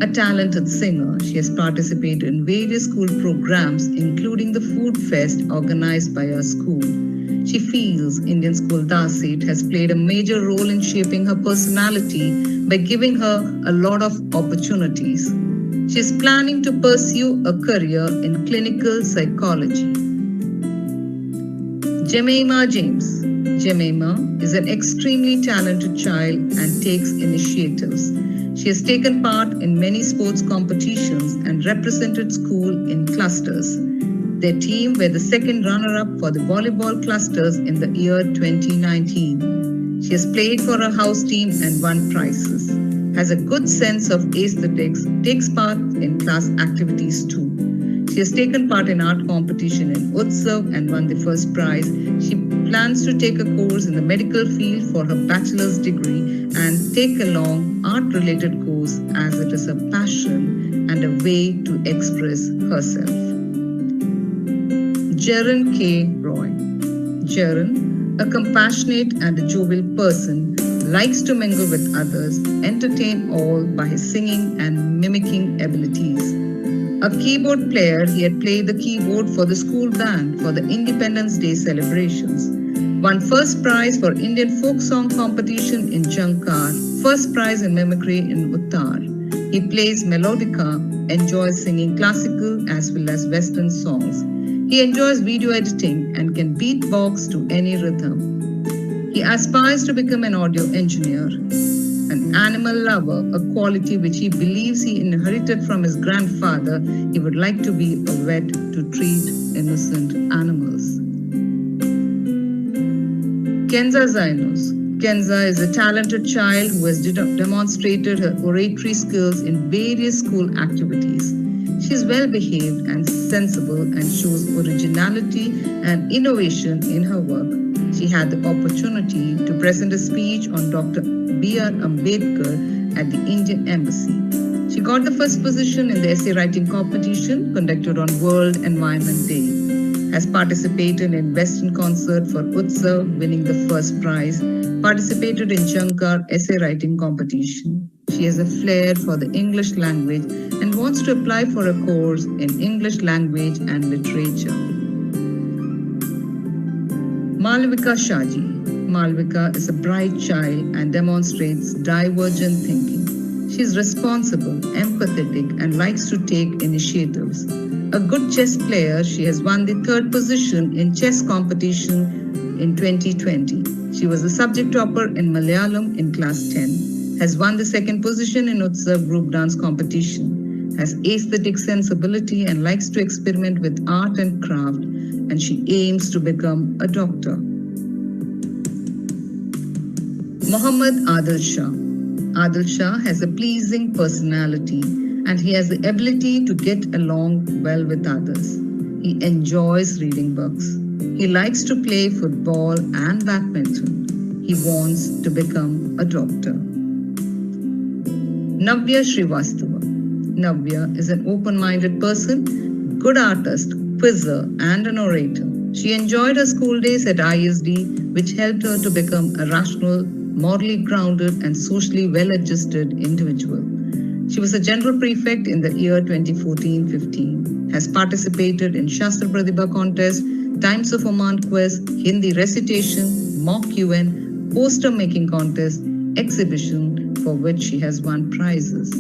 A talented singer, she has participated in various school programs, including the Food Fest organized by her school. She feels Indian School Dasit has played a major role in shaping her personality by giving her a lot of opportunities. She is planning to pursue a career in clinical psychology. Jemima James. Jemima is an extremely talented child and takes initiatives. She has taken part in many sports competitions and represented school in clusters. Their team were the second runner-up for the volleyball clusters in the year 2019. She has played for her house team and won prizes. Has a good sense of aesthetics, takes part in class activities too. She has taken part in art competition in Utsav and won the first prize. She plans to take a course in the medical field for her bachelor's degree and take along art-related course as it is a passion and a way to express herself. Jaren K. Roy. Jaren, a compassionate and a jovial person, likes to mingle with others, entertain all by his singing and mimicking abilities. A keyboard player, he had played the keyboard for the school band for the Independence Day celebrations. Won first prize for Indian folk song competition in Jankar, first prize in mimicry in Uttar. He plays melodica, enjoys singing classical as well as Western songs. He enjoys video editing and can beatbox to any rhythm. He aspires to become an audio engineer. An animal lover, a quality which he believes he inherited from his grandfather, he would like to be a vet to treat innocent animals. Kenza Zainos. Kenza is a talented child who has demonstrated her oratory skills in various school activities. She is well behaved and sensible and shows originality and innovation in her work. she had the opportunity to present a speech on Dr. B.R. Ambedkar at the Indian Embassy. She got the first position in the essay writing competition conducted on World Environment Day. Has participated in Western Concert for Utsav, winning the first prize. Participated in Shankar essay writing competition. She has a flair for the English language and wants to apply for a course in English language and literature. Malvika Shaji. Malvika is a bright child and demonstrates divergent thinking. She is responsible, empathetic, and likes to take initiatives. A good chess player, she has won the 3rd position in chess competition in 2020. She was a subject topper in Malayalam in class 10. Has won the 2nd position in Utsav group dance competition. Has aesthetic sensibility and likes to experiment with art and craft, and she aims to become a doctor. Muhammad Adil Shah. Adil Shah has a pleasing personality and he has the ability to get along well with others. He enjoys reading books. He likes to play football and badminton. He wants to become a doctor. Navya Srivastava. Navya is an open-minded person, good artist, quizzer, and an orator. She enjoyed her school days at ISD, which helped her to become a rational, morally grounded, and socially well-adjusted individual. She was a general prefect in the year 2014-15, has participated in Shastra Pratibha contest, Times of Oman quest, Hindi recitation, mock UN, poster making contest, exhibition for which she has won prizes.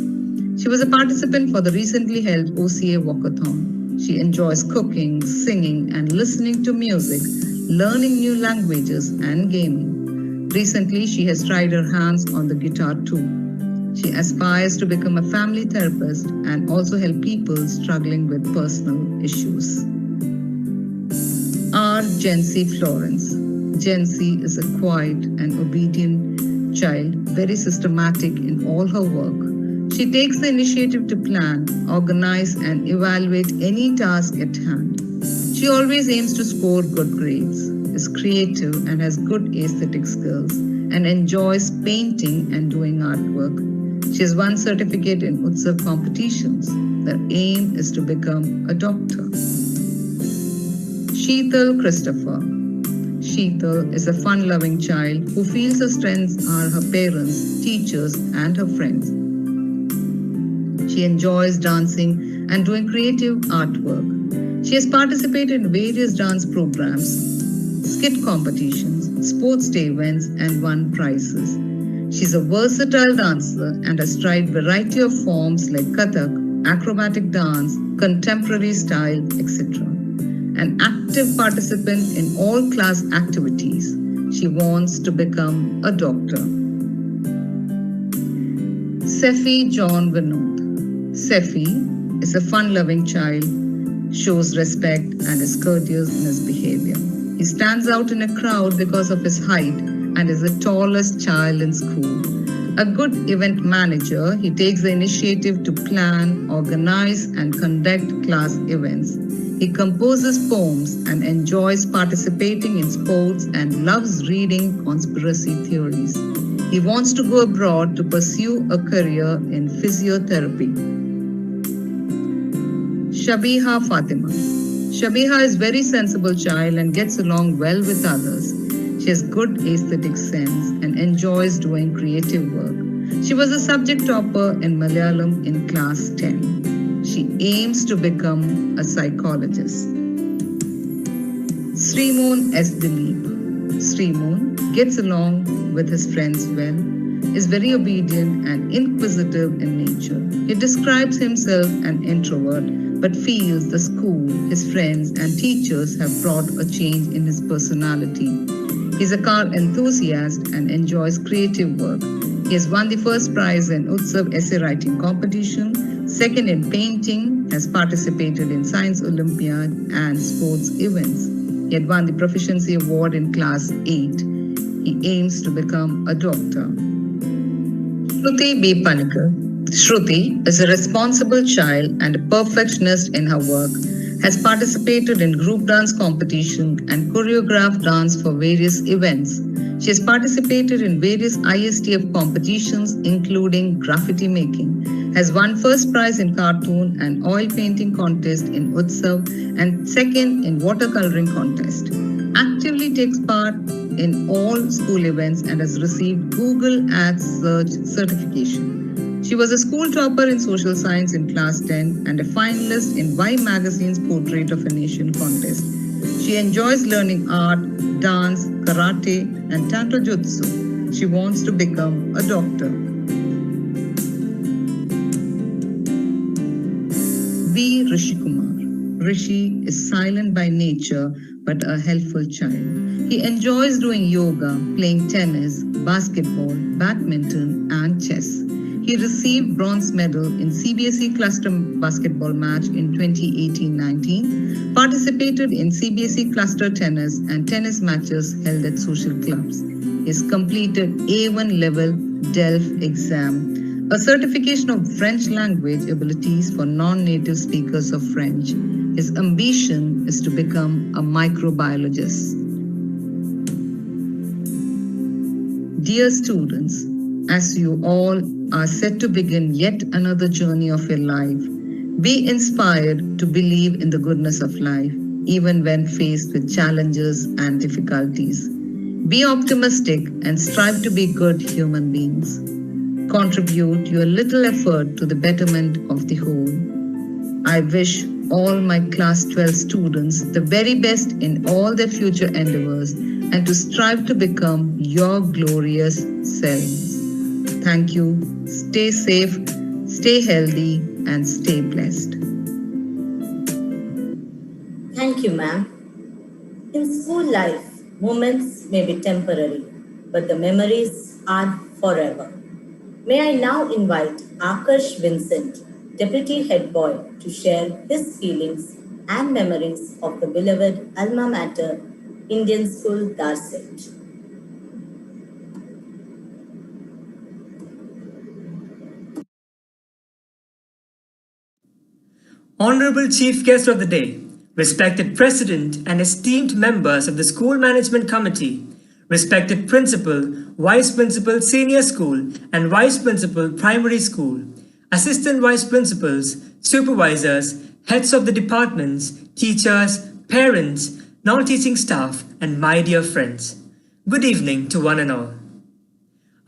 She was a participant for the recently held OCA Walkathon. She enjoys cooking, singing, and listening to music, learning new languages, and gaming. Recently, she has tried her hands on the guitar too. She aspires to become a family therapist and also help people struggling with personal issues. R. Jency Florence. Jency is a quiet and obedient child, very systematic in all her work. She takes the initiative to plan, organize, and evaluate any task at hand. She always aims to score good grades, is creative and has good aesthetic skills, and enjoys painting and doing artwork. She has won certificate in Utsav competitions. Their aim is to become a doctor. Sheetal Christopher. Sheetal is a fun-loving child who feels her strengths are her parents, teachers, and her friends. She enjoys dancing and doing creative artwork. She has participated in various dance programs, skit competitions, sports day events, and won prizes. She's a versatile dancer and has tried variety of forms like Kathak, acrobatic dance, contemporary style, etc. An active participant in all class activities. She wants to become a doctor. Sefi John Vinod. Sefi is a fun-loving child, shows respect and is courteous in his behavior. He stands out in a crowd because of his height and is the tallest child in school. A good event manager, he takes the initiative to plan, organize, and conduct class events. He composes poems and enjoys participating in sports and loves reading conspiracy theories. He wants to go abroad to pursue a career in physiotherapy. Shabiha Fatima. Shabiha is a very sensible child and gets along well with others. She has good aesthetic sense and enjoys doing creative work. She was a subject topper in Malayalam in class 10. She aims to become a psychologist. Srimun S. Dilip. Srimun gets along with his friends well, is very obedient and inquisitive in nature. He describes himself an introvert, but feels the school, his friends, and teachers have brought a change in his personality. He's a car enthusiast and enjoys creative work. He has won the first prize in Utsav essay writing competition, second in painting, has participated in science olympiad and sports events. He had won the proficiency award in class 8. He aims to become a doctor. Shruti B. Panikar. Shruti is a responsible child and a perfectionist in her work, has participated in group dance competition and choreographed dance for various events. She has participated in various ISTF competitions, including graffiti making, has won first prize in cartoon and oil painting contest in Utsav and second in watercoloring contest. Actively takes part in all school events and has received Google Ads Search certification. She was a school topper in social science in class 10 and a finalist in Y Magazine's Portrait of a Nation contest. She enjoys learning art, dance, karate, and taijutsu. She wants to become a doctor. V. Rishi Kumar. Rishi is silent by nature but a helpful child. He enjoys doing yoga, playing tennis, basketball, badminton, and chess. He received bronze medal in CBSE cluster basketball match in 2018-19, participated in CBSE cluster tennis and tennis matches held at social clubs. He has completed A1 level DELF exam, a certification of French language abilities for non-native speakers of French. His ambition is to become a microbiologist. Dear students, as you all are set to begin yet another journey of your life, be inspired to believe in the goodness of life, even when faced with challenges and difficulties. Be optimistic and strive to be good human beings. Contribute your little effort to the betterment of the whole. I wish all my class 12 students the very best in all their future endeavors and to strive to become your glorious selves. Thank you. Stay safe, stay healthy, and stay blessed. Thank you, ma'am. In school life, moments may be temporary, but the memories are forever. May I now invite Akash Vincent, Deputy Head Boy, to share his feelings and memories of the beloved alma mater, Indian School, Darset. Honorable Chief Guest of the Day, respected President and esteemed members of the School Management Committee, respected Principal, Vice Principal Senior School and Vice Principal Primary School, Assistant Vice Principals, Supervisors, Heads of the Departments, Teachers, Parents, non-teaching staff, and my dear friends. Good evening to one and all.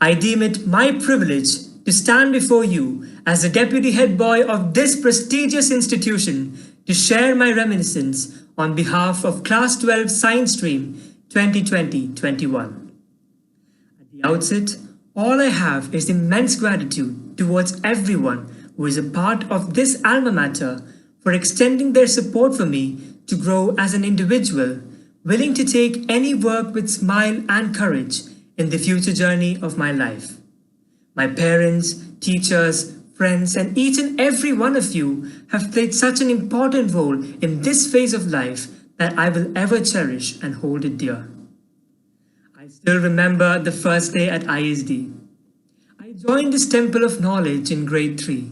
I deem it my privilege to stand before you as the Deputy Head Boy of this prestigious institution to share my reminiscence on behalf of Class 12 Science Stream 2020-21. At the outset, all I have is immense gratitude towards everyone who is a part of this alma mater for extending their support for me to grow as an individual, willing to take any work with smile and courage in the future journey of my life. My parents, teachers, friends, and each and every one of you have played such an important role in this phase of life that I will ever cherish and hold it dear. I still remember the first day at ISD. I joined this temple of knowledge in grade 3.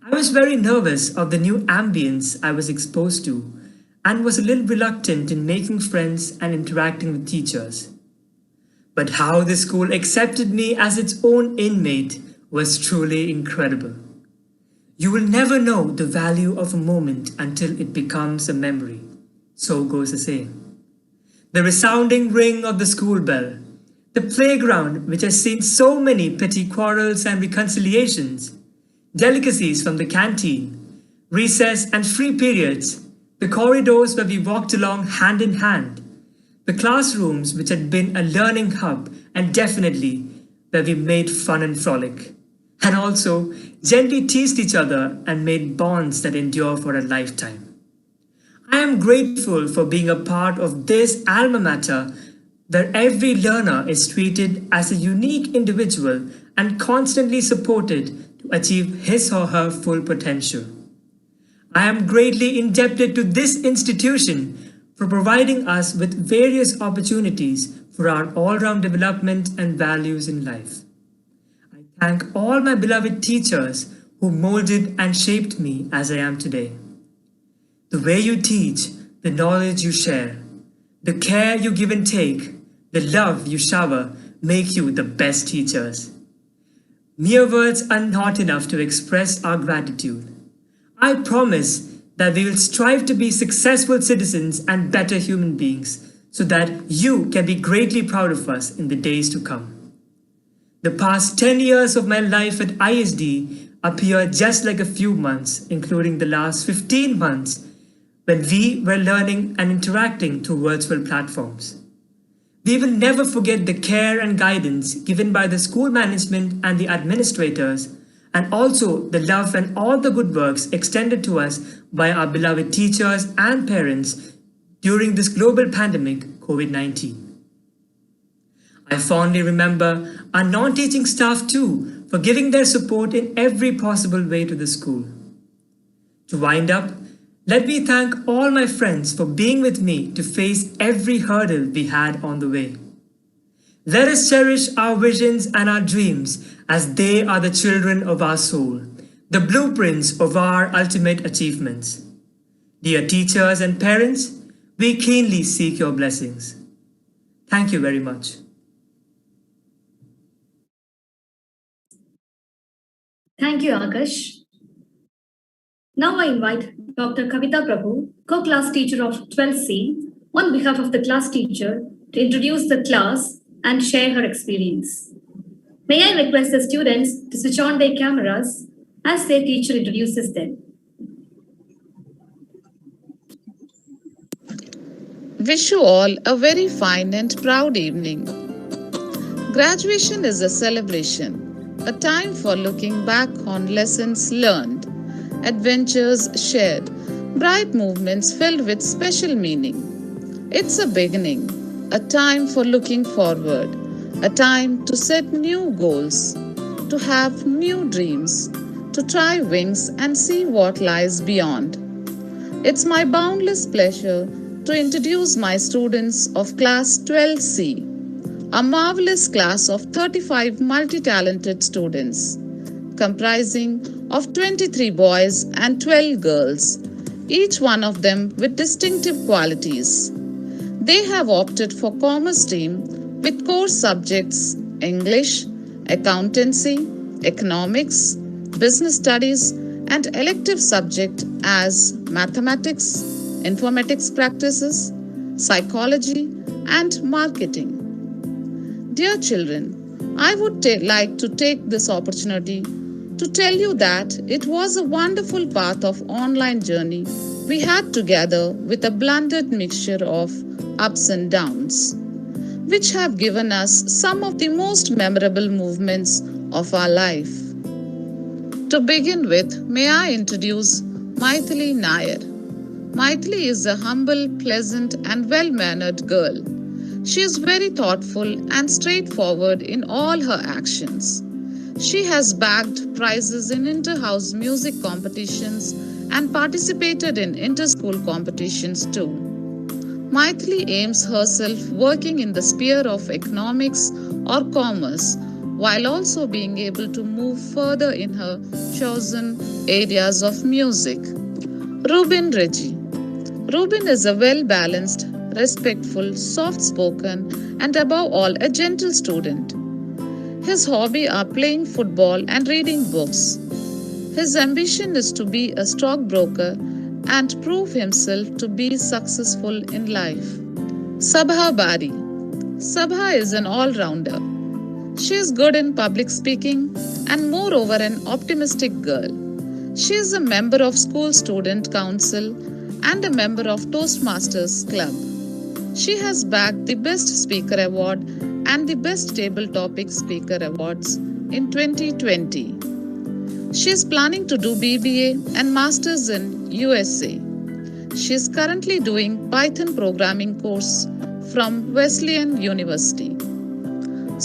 I was very nervous of the new ambience I was exposed to and was a little reluctant in making friends and interacting with teachers. But how the school accepted me as its own inmate was truly incredible. You will never know the value of a moment until it becomes a memory. So goes the saying. The resounding ring of the school bell, the playground which has seen so many petty quarrels and reconciliations, delicacies from the canteen, recess and free periods, the corridors where we walked along hand in hand, the classrooms which had been a learning hub and definitely where we made fun and frolic, and also gently teased each other and made bonds that endure for a lifetime. I am grateful for being a part of this alma mater where every learner is treated as a unique individual and constantly supported to achieve his or her full potential. I am greatly indebted to this institution for providing us with various opportunities for our all-round development and values in life. I thank all my beloved teachers who molded and shaped me as I am today. The way you teach, the knowledge you share, the care you give and take, the love you shower make you the best teachers. Mere words are not enough to express our gratitude. I promise that we will strive to be successful citizens and better human beings so that you can be greatly proud of us in the days to come. The past 10 years of my life at ISD appear just like a few months, including the last 15 months when we were learning and interacting through virtual platforms. We will never forget the care and guidance given by the school management and the administrators, and also the love and all the good works extended to us by our beloved teachers and parents during this global pandemic, COVID-19. I fondly remember our non-teaching staff too for giving their support in every possible way to the school. To wind up, let me thank all my friends for being with me to face every hurdle we had on the way. Let us cherish our visions and our dreams as they are the children of our soul, the blueprints of our ultimate achievements. Dear teachers and parents, we keenly seek your blessings. Thank you very much. Thank you, Akash. Now I invite Dr. Kavita Prabhu, co-class teacher of 12C, on behalf of the class teacher to introduce the class and share her experience. May I request the students to switch on their cameras as their teacher introduces them. Wish you all a very fine and proud evening. Graduation is a celebration, a time for looking back on lessons learned, adventures shared, bright moments filled with special meaning. It's a beginning, a time for looking forward, a time to set new goals, to have new dreams, to try wings and see what lies beyond. It's my boundless pleasure to introduce my students of class 12C, a marvelous class of 35 multi-talented students, comprising of 23 boys and 12 girls, each one of them with distinctive qualities. They have opted for commerce stream with core subjects English, accountancy, economics, business studies, and elective subject as mathematics, informatics practices, psychology, and marketing. Dear children, I would like to take this opportunity to tell you that it was a wonderful path of online journey we had together with a blended mixture of ups and downs, which have given us some of the most memorable movements of our life. To begin with, may I introduce Maithili Nair. Maithili is a humble, pleasant, and well-mannered girl. She is very thoughtful and straightforward in all her actions. She has bagged prizes in inter-house music competitions and participated in inter-school competitions too. Maithili aims herself working in the sphere of economics or commerce, while also being able to move further in her chosen areas of music. Rubin Reggie. Rubin is a well-balanced, respectful, soft-spoken, and above all a gentle student. His hobby are playing football and reading books. His ambition is to be a stockbroker and prove himself to be successful in life. Sabha Bari. Sabha is an all-rounder. She is good in public speaking and moreover an optimistic girl. She is a member of School Student Council and a member of Toastmasters Club. She has bagged the Best Speaker Award and the Best Table Topic Speaker Awards in 2020. She is planning to do BBA and Masters in USA. She is currently doing Python programming course from Wesleyan University.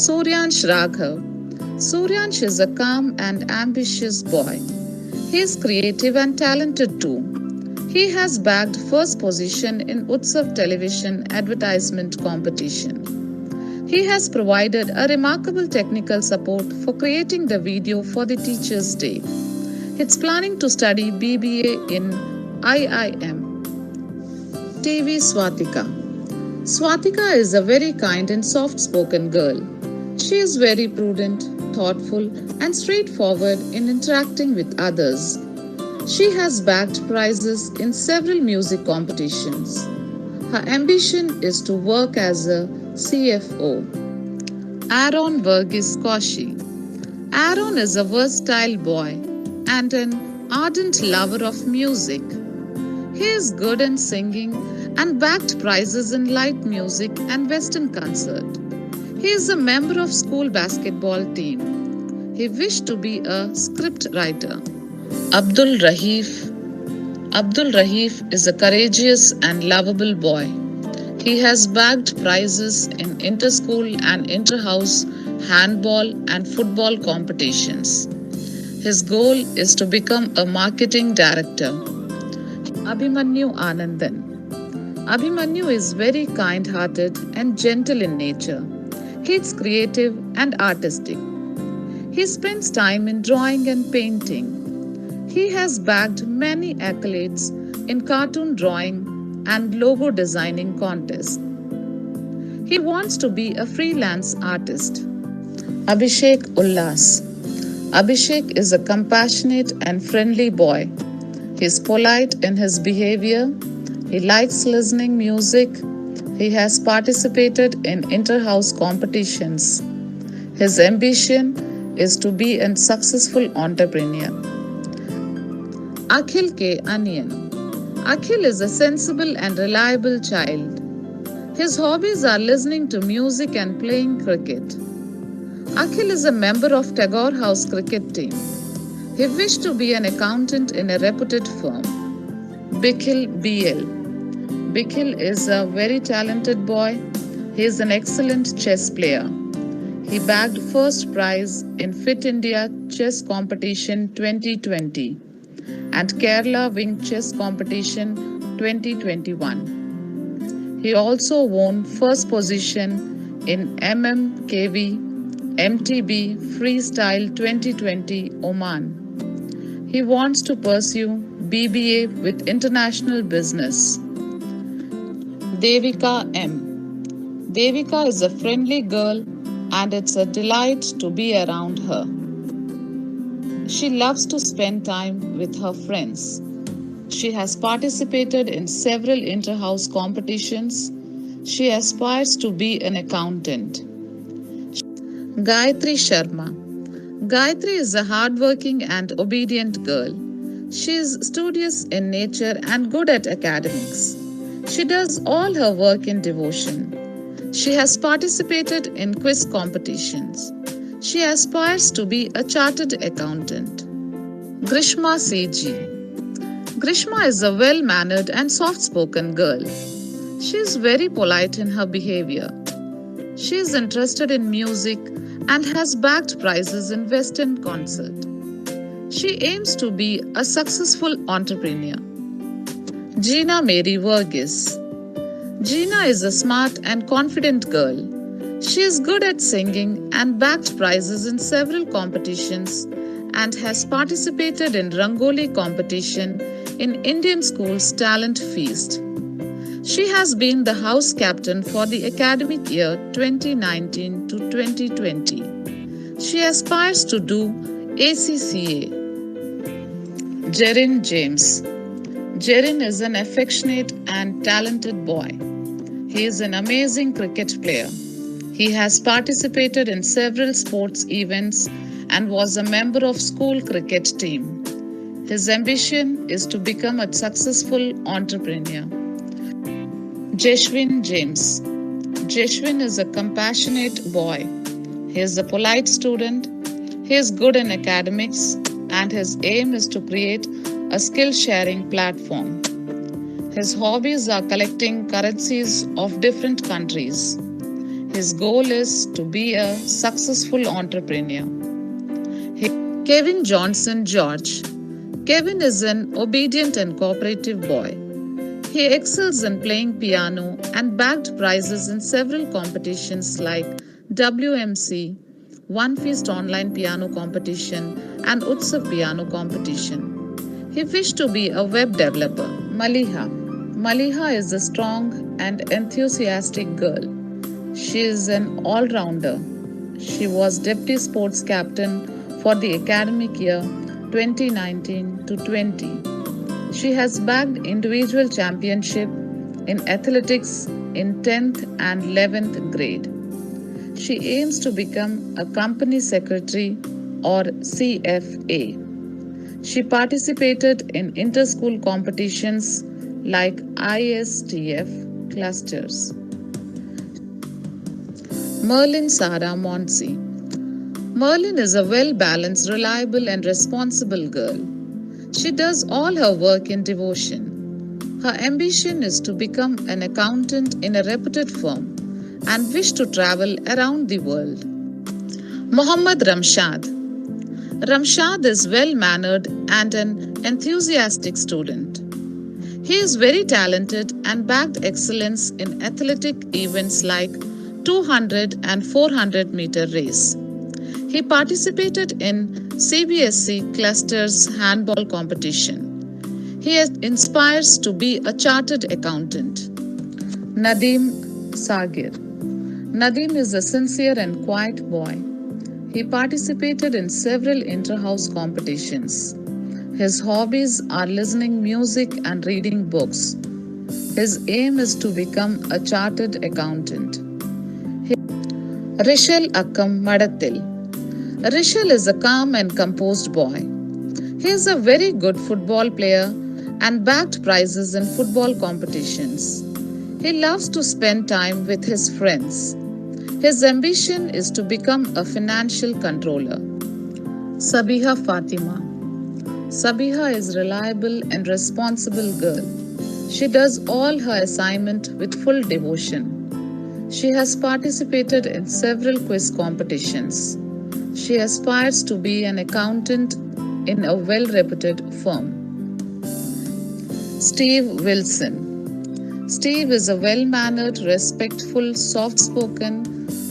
Suryansh Raghav. Suryansh is a calm and ambitious boy. He is creative and talented too. He has bagged first position in Utsav television advertisement competition. He has provided a remarkable technical support for creating the video for the Teachers' Day. He's planning to study BBA in IIM. TV Swatika. Swatika is a very kind and soft spoken girl. She is very prudent, thoughtful, and straightforward in interacting with others. She has bagged prizes in several music competitions. Her ambition is to work as a CFO. Aaron Verghese Koshi. Aaron is a versatile boy and an ardent lover of music. He is good in singing and bagged prizes in light music and western concert. He is a member of school basketball team. He wished to be a script writer. Abdul Rahif. Abdul Rahif is a courageous and lovable boy. He has bagged prizes in inter-school and inter-house handball and football competitions. His goal is to become a marketing director. Abhimanyu Anandan. Abhimanyu is very kind-hearted and gentle in nature. He is creative and artistic. He spends time in drawing and painting. He has bagged many accolades in cartoon drawing and logo designing contests. He wants to be a freelance artist. Abhishek Ullas. Abhishek is a compassionate and friendly boy. He is polite in his behavior. He likes listening music. He has participated in inter-house competitions. His ambition is to be a successful entrepreneur. Akhil K. Anian. Akhil is a sensible and reliable child. His hobbies are listening to music and playing cricket. Akhil is a member of Tagore House cricket team. He wished to be an accountant in a reputed firm. Bikhil BL. Bikhil is a very talented boy. He is an excellent chess player. He bagged first prize in Fit India Chess Competition 2020 and Kerala Wing Chess Competition 2021. He also won first position in MMKV MTB Freestyle 2020 Oman. He wants to pursue BBA with international business. Devika M. Devika is a friendly girl and it's a delight to be around her. She loves to spend time with her friends. She has participated in several inter-house competitions. She aspires to be an accountant. Gayatri Sharma. Gayatri is a hardworking and obedient girl. She is studious in nature and good at academics. She does all her work in devotion. She has participated in quiz competitions. She aspires to be a chartered accountant. Grishma C.G. Grishma is a well-mannered and soft-spoken girl. She is very polite in her behavior. She is interested in music and has bagged prizes in Western concert. She aims to be a successful entrepreneur. Gina Mary Verghese. Gina is a smart and confident girl. She is good at singing and bagged prizes in several competitions and has participated in Rangoli competition in Indian School's Talent Feast. She has been the house captain for the academic year 2019 to 2020. She aspires to do ACCA. Jerin James. Jerin is an affectionate and talented boy. He is an amazing cricket player. He has participated in several sports events and was a member of school cricket team. His ambition is to become a successful entrepreneur. Jeshwin James. Jeshwin is a compassionate boy. He is a polite student. He is good in academics and his aim is to create a skill-sharing platform. His hobbies are collecting currencies of different countries. His goal is to be a successful entrepreneur. Kevin Johnson George. Kevin is an obedient and cooperative boy. He excels in playing piano and bagged prizes in several competitions like WMC, One Feast Online Piano Competition, and Utsav Piano Competition. He wished to be a web developer. Maliha. Maliha is a strong and enthusiastic girl. She is an all rounder. She was deputy sports captain for the academic year 2019 to 20. She has bagged individual championship in athletics in 10th and 11th grade. She aims to become a company secretary or CFA. She participated in inter-school competitions like ISTF clusters. Merlin Sarah Monsi. Merlin is a well-balanced, reliable and responsible girl. She does all her work in devotion. Her ambition is to become an accountant in a reputed firm and wish to travel around the world. Mohammad Ramshad. Ramshad is well-mannered and an enthusiastic student. He is very talented and bagged excellence in athletic events like 200 and 400 meter race. He participated in CBSE clusters handball competition. He inspires to be a chartered accountant. Nadeem Sagir. Nadeem is a sincere and quiet boy. He participated in several inter-house competitions. His hobbies are listening music and reading books. His aim is to become a chartered accountant. Rishal Akkam Madathil. Rishal is a calm and composed boy. He is a very good football player and bagged prizes in football competitions. He loves to spend time with his friends. His ambition is to become a financial controller. Sabiha Fatima. Sabiha is reliable and responsible girl. She does all her assignment with full devotion. She has participated in several quiz competitions. She aspires to be an accountant in a well-reputed firm. Steve Wilson. Steve is a well-mannered, respectful, soft-spoken,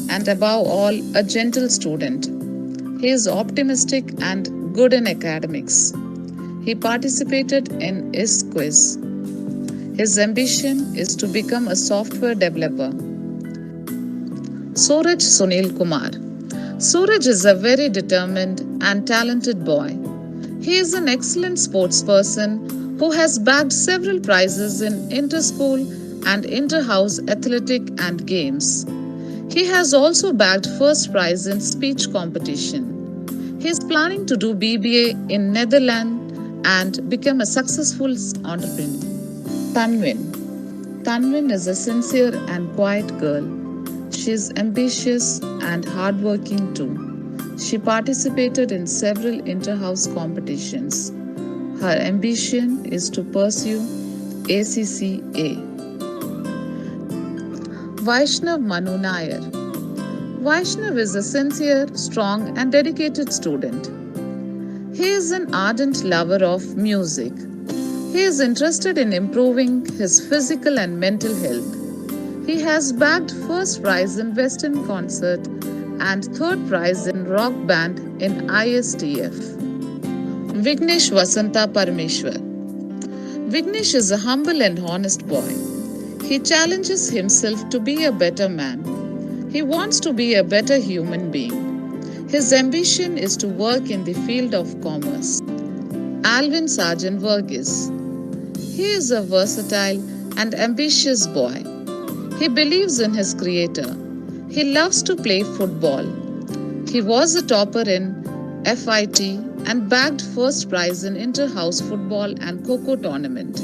and above all, a gentle student. He is optimistic and good in academics. He participated in IS quiz. His ambition is to become a software developer. Suraj Sunil Kumar. Suraj is a very determined and talented boy. He is an excellent sportsperson who has bagged several prizes in inter-school and inter-house athletic and games. He has also bagged first prize in speech competition. He is planning to do BBA in Netherlands and become a successful entrepreneur. Tanvin. Tanvin is a sincere and quiet girl. She is ambitious and hardworking too. She participated in several inter-house competitions. Her ambition is to pursue ACCA. Vaishnav Manu Nair. Vaishnav is a sincere, strong and dedicated student. He is an ardent lover of music. He is interested in improving his physical and mental health. He has bagged first prize in Western concert and third prize in rock band in ISTF. Vignesh Vasanta Parameshwar. Vignesh is a humble and honest boy. He challenges himself to be a better man. He wants to be a better human being. His ambition is to work in the field of commerce. Alvin Sargent Verghese. He is a versatile and ambitious boy. He believes in his creator. He loves to play football. He was a topper in FIT and bagged first prize in inter-house football and Kho-Kho tournament.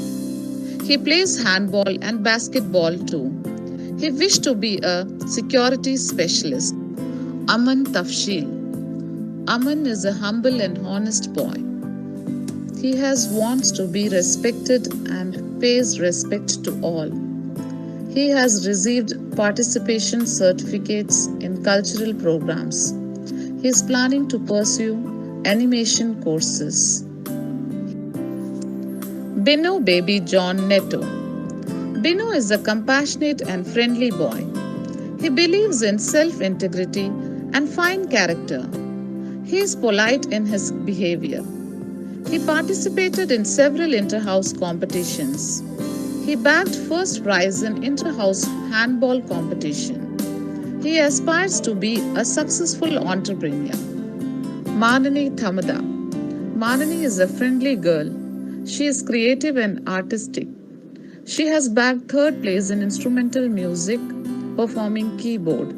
He plays handball and basketball too. He wished to be a security specialist. Aman Tafshil. Aman is a humble and honest boy. He wants to be respected and pays respect to all. He has received participation certificates in cultural programs. He is planning to pursue animation courses. Bino Baby John Netto. Bino is a compassionate and friendly boy. He believes in self-integrity and fine character. He is polite in his behavior. He participated in several inter-house competitions. He bagged first prize in inter-house handball competition. He aspires to be a successful entrepreneur. Manani Thamada. Manani is a friendly girl. She is creative and artistic. She has bagged third place in instrumental music, performing keyboard.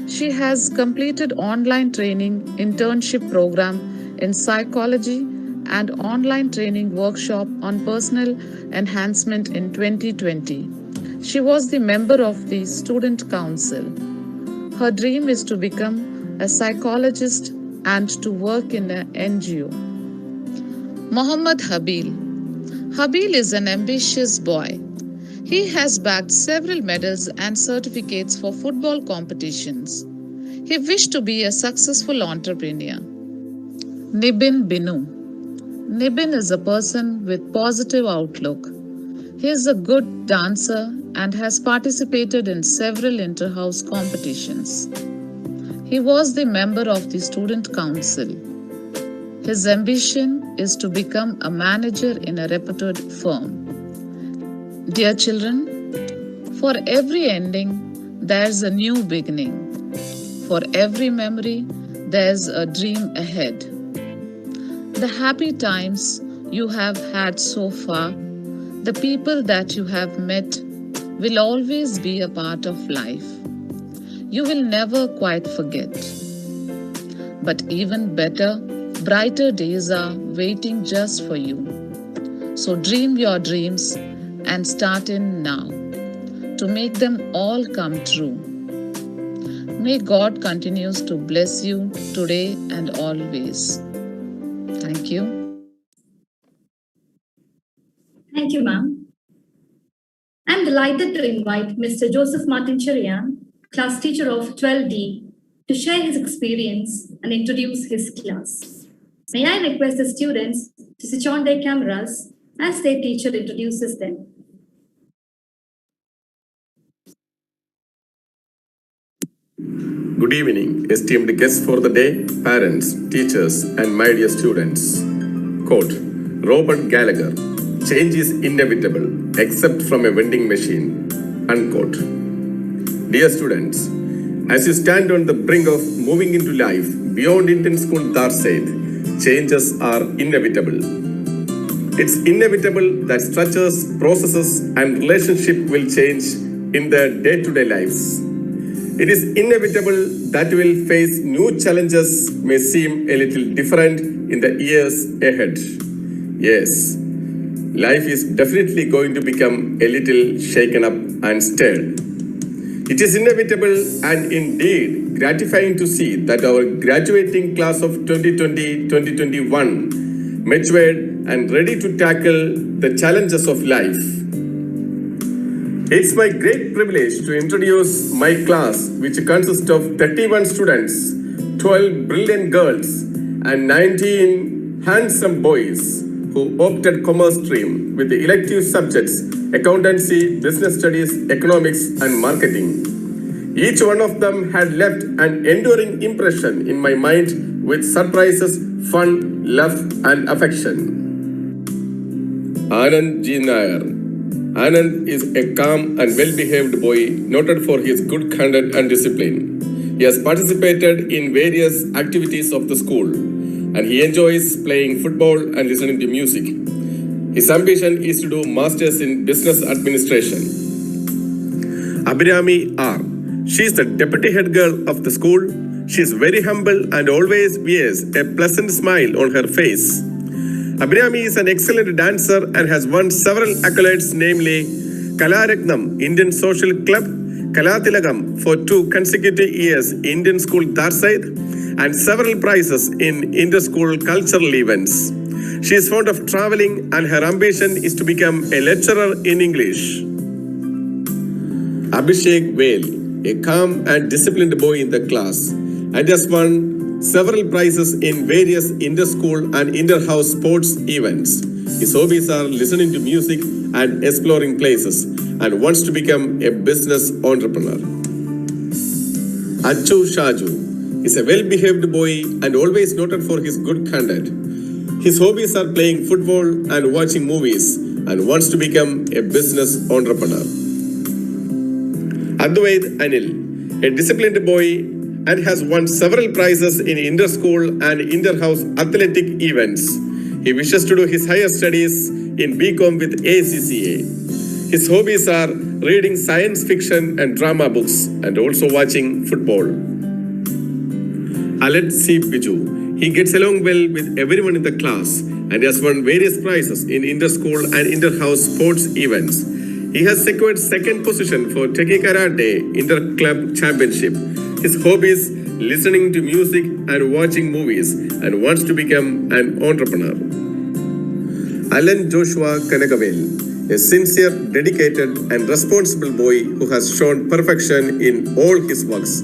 She has completed online training internship program in psychology and online training workshop on personal enhancement in 2020. She was the member of the student council. Her dream is to become a psychologist and to work in an NGO. Mohammad Habil. Habil is an ambitious boy. He has bagged several medals and certificates for football competitions. He wished to be a successful entrepreneur. Nibin Binu. Nibin is a person with positive outlook. He is a good dancer and has participated in several inter-house competitions. He was the member of the student council. His ambition is to become a manager in a reputed firm. Dear children, for every ending, there's a new beginning. For every memory, there's a dream ahead. The happy times you have had so far, the people that you have met, will always be a part of life. You will never quite forget. But even better, brighter days are waiting just for you. So dream your dreams and start in now to make them all come true. May God continues to bless you today and always. Thank you. Thank you, ma'am. I'm delighted to invite Mr. Joseph Martin Cherian, class teacher of 12D, to share his experience and introduce his class. May I request the students to switch on their cameras as their teacher introduces them. Good evening, esteemed guests for the day, parents, teachers, and my dear students. Quote, Robert Gallagher, change is inevitable except from a vending machine. Unquote. Dear students, as you stand on the brink of moving into life beyond Indian School Darsaid, changes are inevitable. It's inevitable that structures, processes, and relationship will change in their day-to-day lives. It is inevitable that we will face new challenges may seem a little different in the years ahead. Yes, life is definitely going to become a little shaken up and stirred. It is inevitable and indeed gratifying to see that our graduating class of 2020-2021 matured and ready to tackle the challenges of life. It's my great privilege to introduce my class, which consists of 31 students, 12 brilliant girls, and 19 handsome boys who opted commerce stream with the elective subjects accountancy, business studies, economics, and marketing. Each one of them had left an enduring impression in my mind with surprises, fun, love, and affection. Anand G. Nair. Anand is a calm and well-behaved boy noted for his good conduct and discipline. He has participated in various activities of the school and he enjoys playing football and listening to music. His ambition is to do masters in business administration. Abhirami R. She is the deputy head girl of the school. She is very humble and always wears a pleasant smile on her face. Abhirami is an excellent dancer and has won several accolades, namely Kalaratnam Indian Social Club, Kalatilagam for 2 consecutive years Indian School Darsaid, and several prizes in inter-school cultural events. She is fond of traveling and her ambition is to become a lecturer in English. Abhishek Vail, a calm and disciplined boy in the class, and has won several prizes in various inter-school and inter-house sports events. His hobbies are listening to music and exploring places and wants to become a business entrepreneur. Achu Shaju is a well-behaved boy and always noted for his good conduct. His hobbies are playing football and watching movies and wants to become a business entrepreneur. Advait Anil, a disciplined boy and has won several prizes in inter-school and inter-house athletic events. He wishes to do his higher studies in BCom with ACCA. His hobbies are reading science fiction and drama books and also watching football. Alet C. Biju. He gets along well with everyone in the class and has won various prizes in inter-school and inter-house sports events. He has secured second position for Teki Karate Inter-Club Championship. His hobbies, listening to music and watching movies, and wants to become an entrepreneur. Alan Joshua Kanagavel, a sincere, dedicated and responsible boy who has shown perfection in all his works.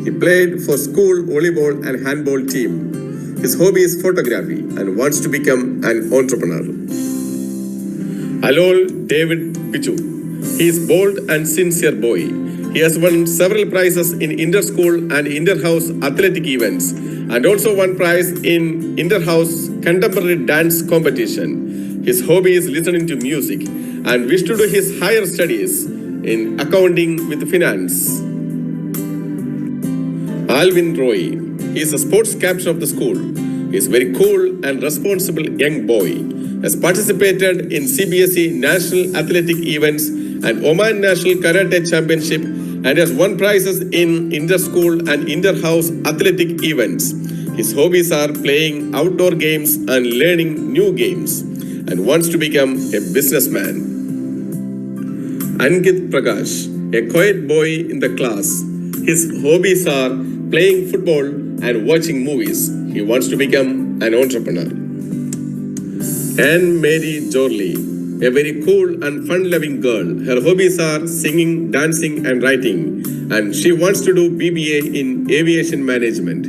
He played for school volleyball and handball team. His hobby is photography and wants to become an entrepreneur. Alol David Pichu. He is bold and sincere boy. He has won several prizes in inter-school and inter-house athletic events and also won prize in inter-house contemporary dance competition. His hobby is listening to music and wish to do his higher studies in accounting with finance. Alvin Roy. He is a sports captain of the school. He is very cool and responsible young boy. Has participated in CBSE national athletic events and Oman National Karate Championship and has won prizes in inter-school and inter-house athletic events. His hobbies are playing outdoor games and learning new games and wants to become a businessman. Ankit Prakash, a quiet boy in the class. His hobbies are playing football and watching movies. He wants to become an entrepreneur. Anne Mary Jorley, a very cool and fun-loving girl. Her hobbies are singing, dancing and writing, and she wants to do BBA in aviation management.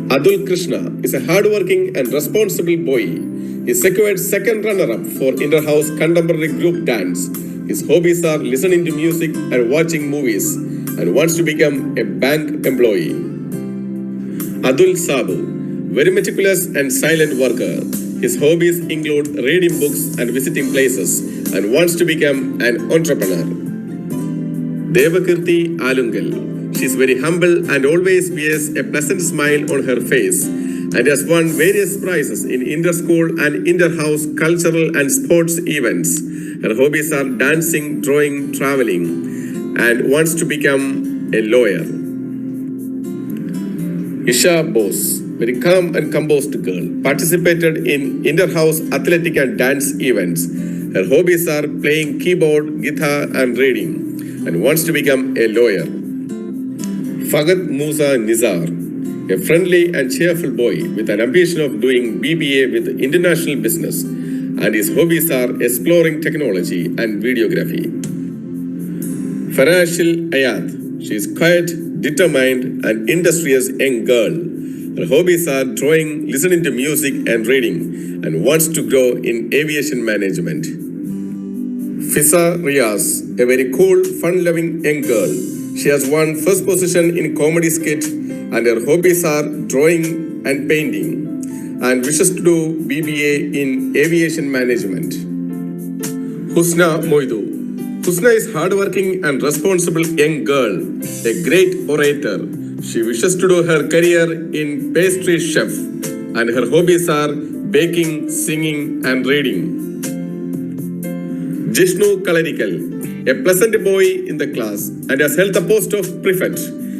Adul Krishna is a hardworking and responsible boy. He secured second runner-up for inter-house contemporary group dance. His hobbies are listening to music and watching movies and wants to become a bank employee. Adul Sabu, very meticulous and silent worker. His hobbies include reading books and visiting places and wants to become an entrepreneur. Devakirti Alungal. She is very humble and always wears a pleasant smile on her face and has won various prizes in inter-school and inter-house cultural and sports events. Her hobbies are dancing, drawing, traveling, and wants to become a lawyer. Isha Bose, very calm and composed girl, participated in inter-house athletic and dance events. Her hobbies are playing keyboard, guitar, and reading, and wants to become a lawyer. Fagad Musa Nizar, a friendly and cheerful boy with an ambition of doing BBA with international business, and his hobbies are exploring technology and videography. Farashil Ayad, she is quiet, determined, and industrious young girl. Her hobbies are drawing, listening to music, and reading, and wants to grow in aviation management. Fisa Riaz, a very cool, fun-loving young girl. She has won first position in comedy skit, and her hobbies are drawing and painting, and wishes to do BBA in aviation management. Husna Moidu. Husna is hardworking and responsible young girl, a great orator. She wishes to do her career in pastry chef, and her hobbies are baking, singing, and reading. Jishnu Kaladikal, a pleasant boy in the class and has held the post of prefect.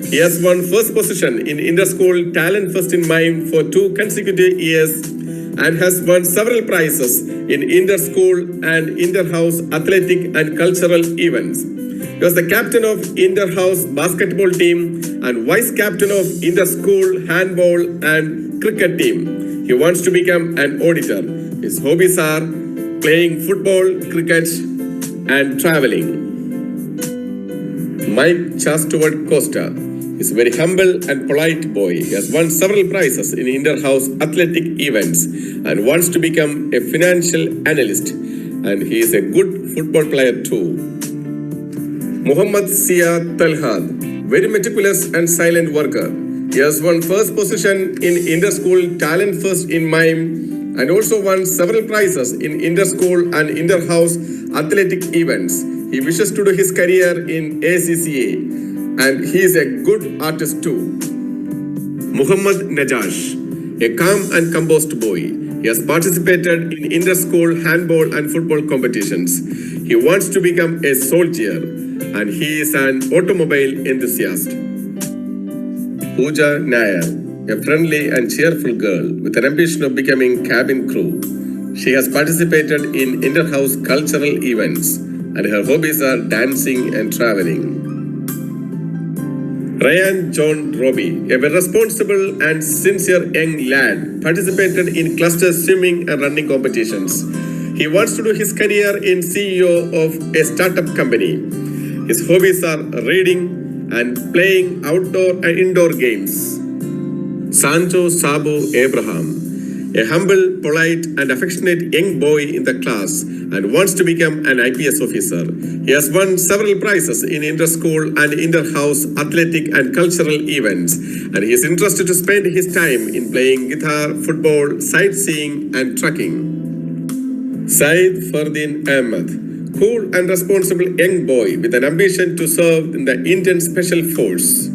He has won first position in inter-school talent fest in mime for 2 consecutive years and has won several prizes in inter-school and inter-house athletic and cultural events. He was the captain of inter-house basketball team and vice captain of inter-school handball and cricket team. He wants to become an auditor. His hobbies are playing football, cricket, and traveling. Mike Chasteward Costa is a very humble and polite boy. He has won several prizes in inter-house athletic events and wants to become a financial analyst, and he is a good football player too. Muhammad Sia Talhad, very meticulous and silent worker. He has won first position in inter-school talent fest in mime and also won several prizes in inter-school and inter-house athletic events. He wishes to do his career in ACCA, and he is a good artist too. Muhammad Najash, a calm and composed boy. He has participated in inter-school handball and football competitions. He wants to become a soldier, and he is an automobile enthusiast. Pooja Nair, a friendly and cheerful girl with an ambition of becoming cabin crew. She has participated in inter-house cultural events, and her hobbies are dancing and traveling. Ryan John Robbie, a very responsible and sincere young lad, participated in cluster swimming and running competitions. He wants to do his career in CEO of a startup company. His hobbies are reading and playing outdoor and indoor games. Sanjo Sabu Abraham, a humble, polite, and affectionate young boy in the class and wants to become an IPS officer. He has won several prizes in inter-school and inter-house athletic and cultural events, and he is interested to spend his time in playing guitar, football, sightseeing, and trekking. Said Fardin Ahmed, cool and responsible young boy with an ambition to serve in the Indian Special Force.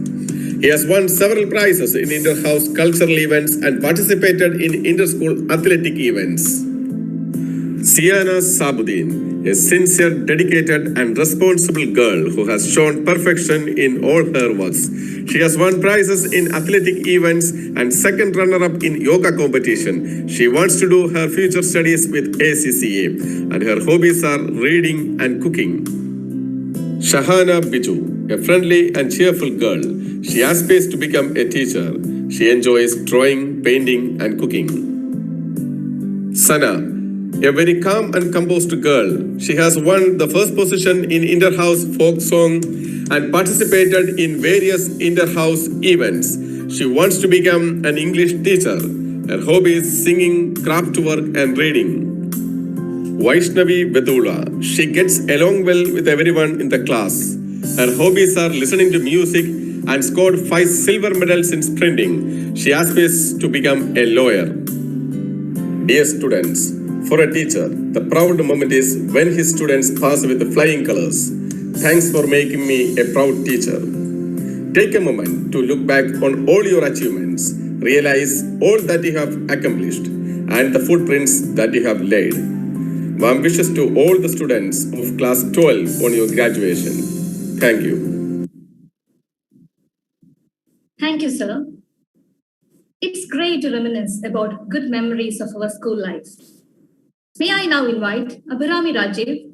He has won several prizes in inter-house cultural events and participated in inter-school athletic events. Siana Sabuddin, a sincere, dedicated and responsible girl who has shown perfection in all her works. She has won prizes in athletic events and second runner-up in yoga competition. She wants to do her future studies with ACCA, and her hobbies are reading and cooking. Shahana Biju, a friendly and cheerful girl. She aspires to become a teacher. She enjoys drawing, painting, and cooking. Sana, a very calm and composed girl. She has won the first position in inter-house folk song and participated in various inter-house events. She wants to become an English teacher. Her hobby is singing, craft work, and reading. Vaishnavi Vedula. She gets along well with everyone in the class. Her hobbies are listening to music and scored 5 silver medals in sprinting. She aspires to become a lawyer. Dear students, for a teacher, the proud moment is when his students pass with flying colors. Thanks for making me a proud teacher. Take a moment to look back on all your achievements, realize all that you have accomplished, and the footprints that you have laid. Warm wishes to all the students of class 12 on your graduation. Thank you. Thank you, sir. It's great to reminisce about good memories of our school life. May I now invite Abhirami Rajiv,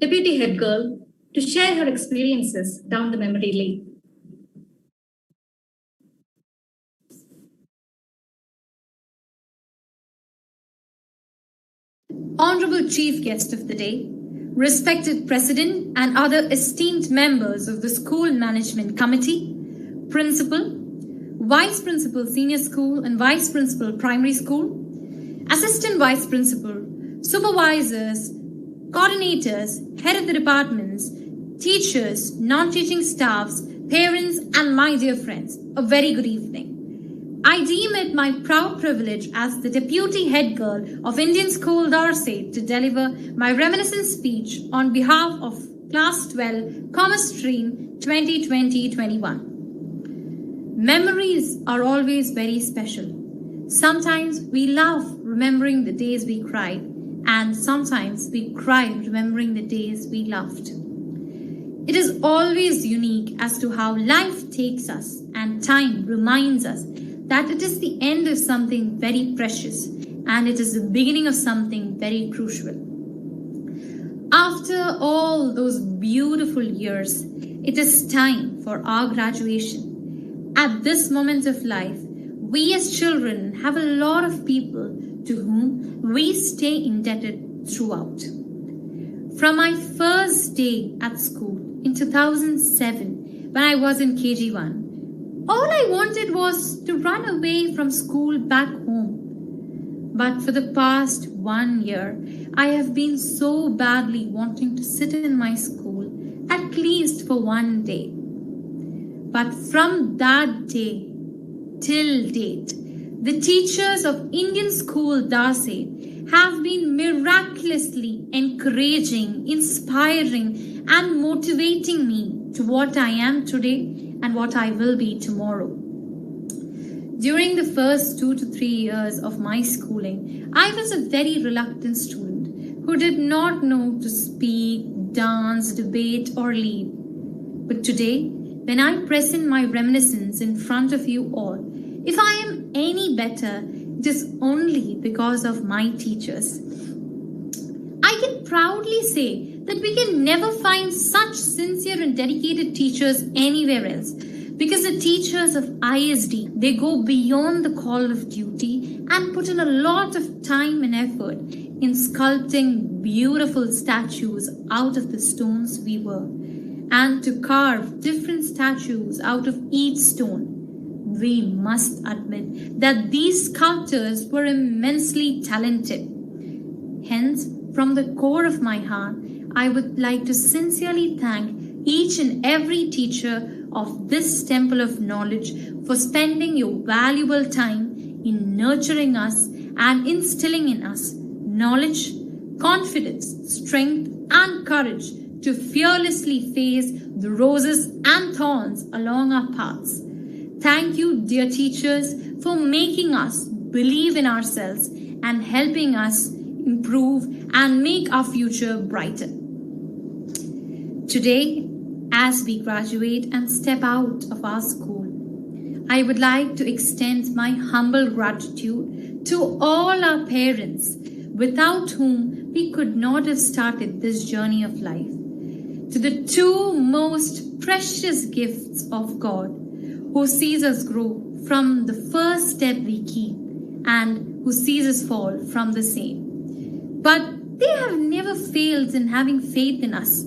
Deputy Head Girl, to share her experiences down the memory lane. Honorable Chief Guest of the Day, respected President and other esteemed members of the School Management Committee, Principal, Vice Principal Senior School and Vice Principal Primary School, Assistant Vice Principal, Supervisors, Coordinators, Head of the Departments, Teachers, non-teaching staffs, parents, and my dear friends, a very good evening. I deem it my proud privilege as the Deputy Head Girl of Indian School Dorset to deliver my reminiscent speech on behalf of Class 12 Commerce Stream 2020-21. Memories are always very special. Sometimes we love remembering the days we cried, and sometimes we cry remembering the days we loved. It is always unique as to how life takes us, and time reminds us that it is the end of something very precious and it is the beginning of something very crucial. After all those beautiful years, it is time for our graduation. At this moment of life, we as children have a lot of people to whom we stay indebted throughout. From my first day at school in 2007, when I was in KG1, all I wanted was to run away from school back home. But for the past 1 year, I have been so badly wanting to sit in my school, at least for 1 day. But from that day till date, The teachers of Indian School Darset have been miraculously encouraging, inspiring, and motivating me to what I am today and what I will be tomorrow. During the first 2 to 3 years of my schooling, I was a very reluctant student who did not know to speak, dance, debate, or lead. But today, when I present my reminiscence in front of you all, if I am any better, it is only because of my teachers. I can proudly say that we can never find such sincere and dedicated teachers anywhere else, because the teachers of ISD, they go beyond the call of duty and put in a lot of time and effort in sculpting beautiful statues out of the stones we were, and to carve different statues out of each stone. We must admit that these sculptors were immensely talented. Hence, from the core of my heart, I would like to sincerely thank each and every teacher of this temple of knowledge for spending your valuable time in nurturing us and instilling in us knowledge, confidence, strength, and courage to fearlessly face the roses and thorns along our paths. Thank you, dear teachers, for making us believe in ourselves and helping us improve and make our future brighter. Today, as we graduate and step out of our school, I would like to extend my humble gratitude to all our parents, without whom we could not have started this journey of life, to the two most precious gifts of God, who sees us grow from the first step we keep and who sees us fall from the same. But they have never failed in having faith in us.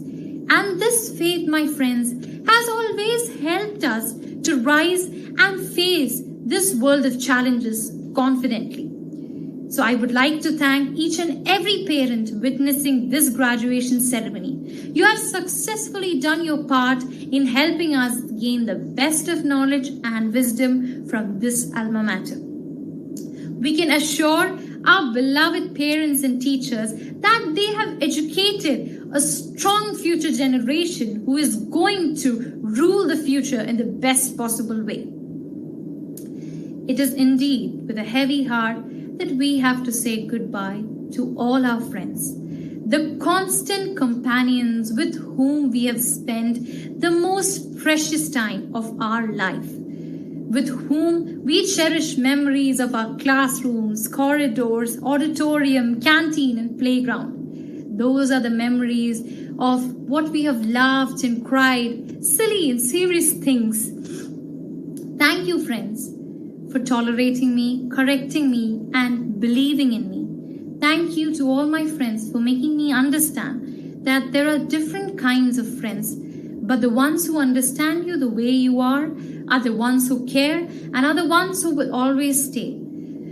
And this faith, my friends, has always helped us to rise and face this world of challenges confidently. So I would like to thank each and every parent witnessing this graduation ceremony. You have successfully done your part in helping us gain the best of knowledge and wisdom from this alma mater. We can assure our beloved parents and teachers that they have educated a strong future generation who is going to rule the future in the best possible way. It is indeed with a heavy heart that we have to say goodbye to all our friends, the constant companions with whom we have spent the most precious time of our life, with whom we cherish memories of our classrooms, corridors, auditorium, canteen, and playground. Those are the memories of what we have laughed and cried, silly and serious things. Thank you, friends, for tolerating me, correcting me, and believing in me. Thank you to all my friends for making me understand that there are different kinds of friends, but the ones who understand you the way you are the ones who care and are the ones who will always stay.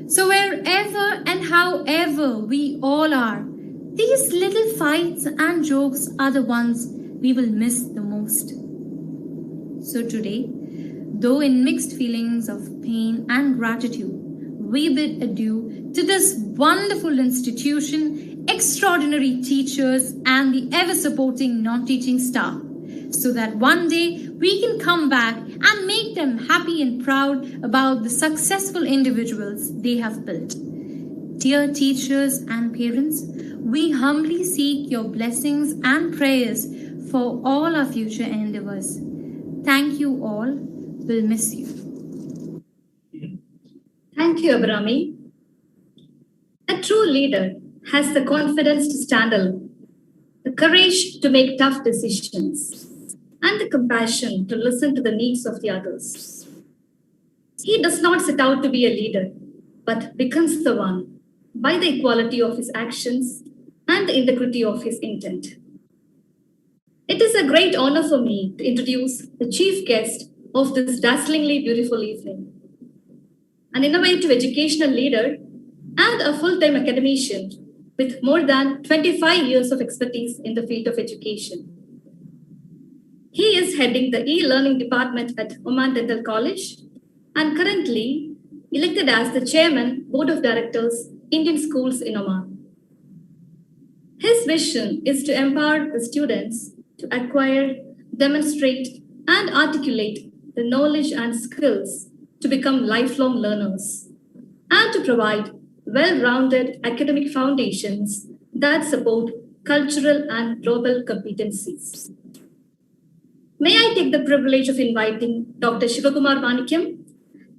So wherever and however we all are, these little fights and jokes are the ones we will miss the most. So today, though in mixed feelings of pain and gratitude, we bid adieu to this wonderful institution, extraordinary teachers, and the ever-supporting non-teaching staff, so that one day we can come back and make them happy and proud about the successful individuals they have built. Dear teachers and parents, we humbly seek your blessings and prayers for all our future endeavors. Thank you all. We'll miss you. Thank you, Abrami. A true leader has the confidence to stand alone, the courage to make tough decisions, and the compassion to listen to the needs of the others. He does not set out to be a leader, but becomes the one by the equality of his actions and the integrity of his intent. It is a great honor for me to introduce the chief guest of this dazzlingly beautiful evening, an innovative educational leader and a full-time academician with more than 25 years of expertise in the field of education. He is heading the e-learning department at Oman Dental College and currently elected as the Chairman, Board of Directors, Indian Schools in Oman. His vision is to empower the students to acquire, demonstrate, and articulate the knowledge and skills to become lifelong learners, and to provide well-rounded academic foundations that support cultural and global competencies. May I take the privilege of inviting Dr. Shivakumar Manikyam,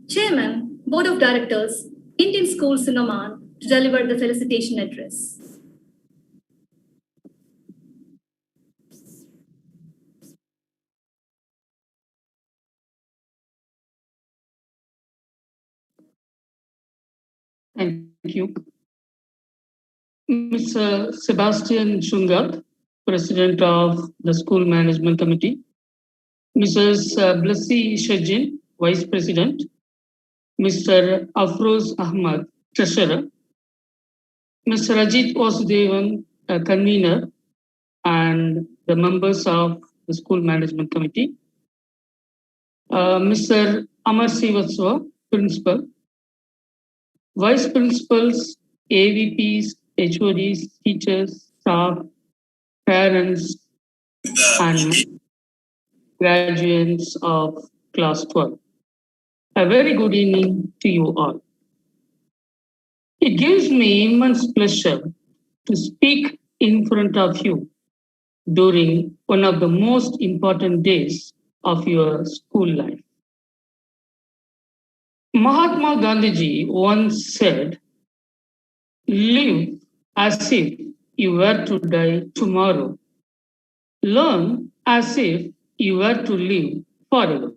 Chairman, Board of Directors, Indian Schools in Oman, to deliver the felicitation address. Thank you. Mr. Sebastian Shungar, President of the School Management Committee. Mrs. Blessy Shajin, Vice President. Mr. Afroz Ahmad, Treasurer. Mr. Ajit Vasudevan, Convener, and the members of the School Management Committee. Mr. Amar Srivatsava, Principal. Vice Principals, AVPs, HODs, teachers, staff, parents, and graduates of Class 12. A very good evening to you all. It gives me immense pleasure to speak in front of you during one of the most important days of your school life. Mahatma Gandhiji once said, "Live as if you were to die tomorrow. Learn as if you were to live forever."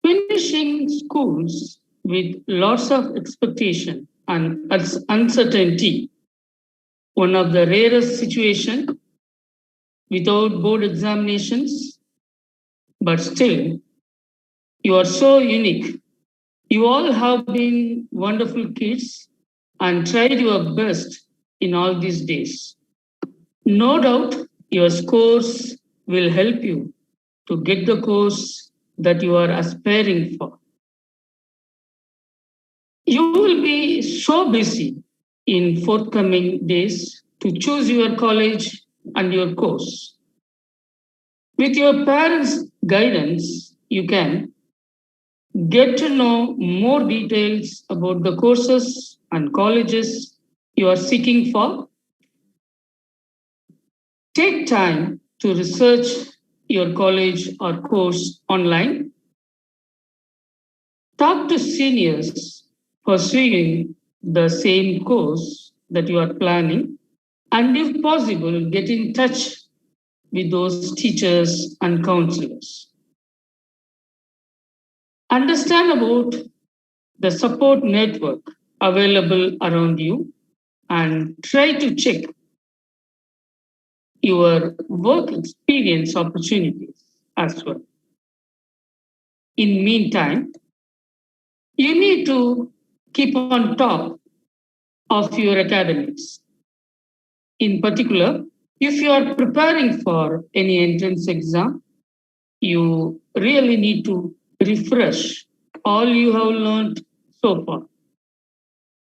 Finishing schools with lots of expectation and uncertainty, one of the rarest situations without board examinations, but still, you are so unique. You all have been wonderful kids and tried your best in all these days. No doubt your scores will help you to get the course that you are aspiring for. You will be so busy in forthcoming days to choose your college and your course. With your parents' guidance, you can get to know more details about the courses and colleges you are seeking for. Take time to research your college or course online. Talk to seniors pursuing the same course that you are planning, and if possible, get in touch with those teachers and counselors. Understand about the support network available around you and try to check your work experience opportunities as well. In meantime, you need to keep on top of your academics. In particular, if you are preparing for any entrance exam, you really need to refresh all you have learned so far.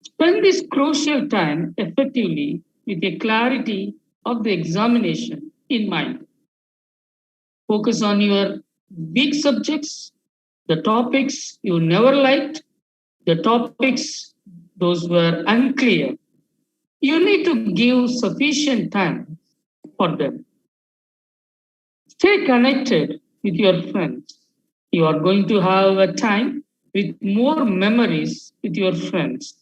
Spend this crucial time effectively with a clarity of the examination in mind. Focus on your weak subjects, the topics you never liked, the topics those were unclear. You need to give sufficient time for them. Stay connected with your friends. You are going to have a time with more memories with your friends.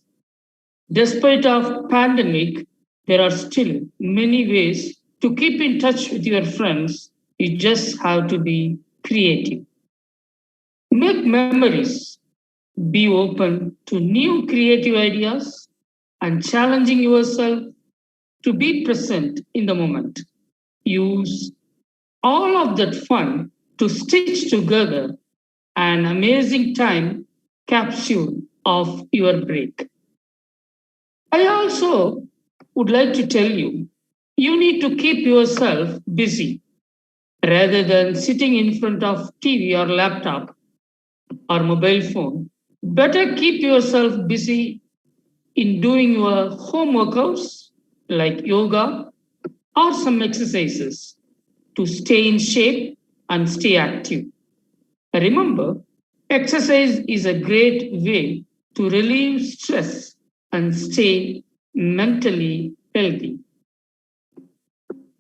Despite of pandemic, there are still many ways to keep in touch with your friends. You just have to be creative. Make memories. Be open to new creative ideas and challenging yourself to be present in the moment. Use all of that fun to stitch together an amazing time capsule of your break. I also would like to tell you, you need to keep yourself busy rather than sitting in front of TV or laptop. or mobile phone, better keep yourself busy in doing your home workouts like yoga or some exercises to stay in shape and stay active. Remember, exercise is a great way to relieve stress and stay mentally healthy.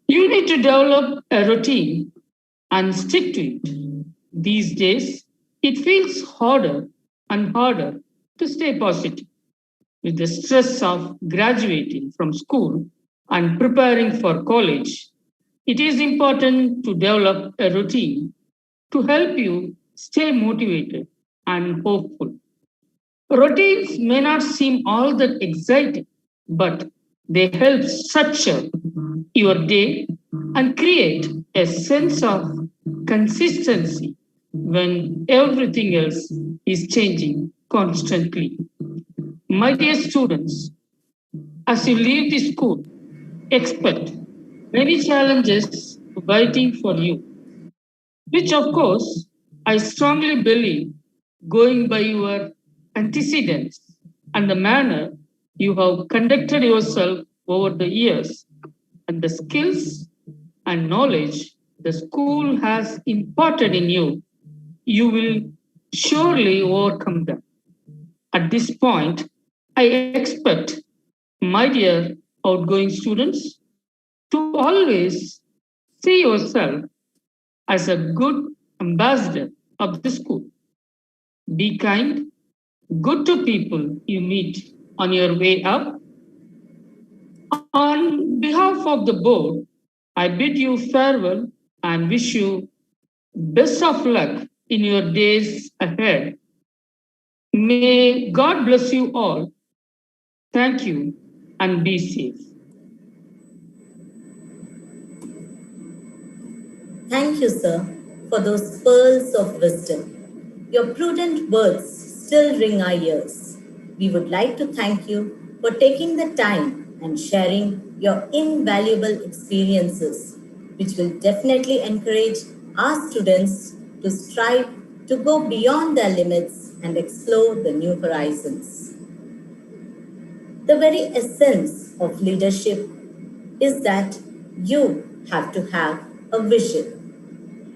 You need to develop a routine and stick to it. These days, it feels harder and harder to stay positive. With the stress of graduating from school and preparing for college, it is important to develop a routine to help you stay motivated and hopeful. Routines may not seem all that exciting, but they help structure your day and create a sense of consistency when everything else is changing constantly. My dear students, as you leave the school, expect many challenges waiting for you, which of course I strongly believe, going by your antecedents and the manner you have conducted yourself over the years and the skills and knowledge the school has imparted in you, you will surely overcome them. At this point, I expect, my dear outgoing students, to always see yourself as a good ambassador of the school. Be kind, good to people you meet on your way up. On behalf of the board, I bid you farewell and wish you best of luck in your days ahead. May God bless you all. Thank you and be safe. Thank you, sir, for those pearls of wisdom. Your prudent words still ring our ears. We would like to thank you for taking the time and sharing your invaluable experiences, which will definitely encourage our students to strive to go beyond their limits and explore the new horizons. The very essence of leadership is that you have to have a vision.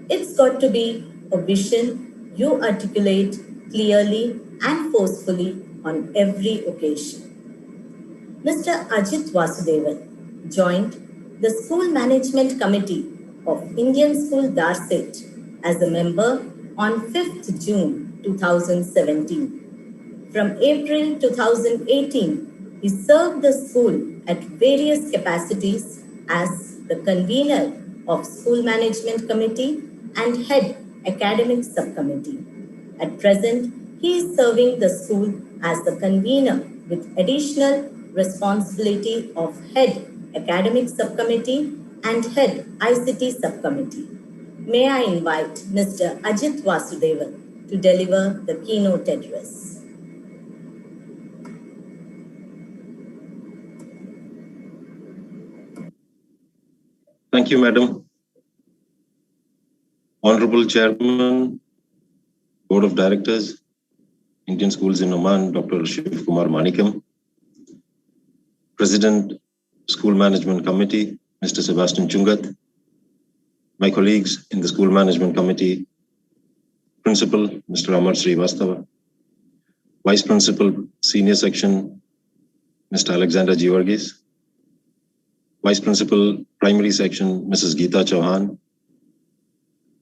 It's got to be a vision you articulate clearly and forcefully on every occasion. Mr. Ajit Vasudevan joined the School Management Committee of Indian School Darset as a member on 5th June 2017. From April 2018, he served the school at various capacities as the convener of School Management Committee and Head Academic Subcommittee. At present, he is serving the school as the convener with additional responsibility of Head Academic Subcommittee and Head ICT Subcommittee. May I invite Mr. Ajit Vasudevan to deliver the keynote address. Thank you, Madam. Honorable Chairman, Board of Directors, Indian Schools in Oman, Dr. Shiv Kumar Manikam, President, School Management Committee, Mr. Sebastian Chungat, my colleagues in the School Management Committee, Principal, Mr. Amar Srivastava, Vice Principal, Senior Section, Mr. Alexander Givargis, Vice Principal, Primary Section, Mrs. Geeta Chauhan,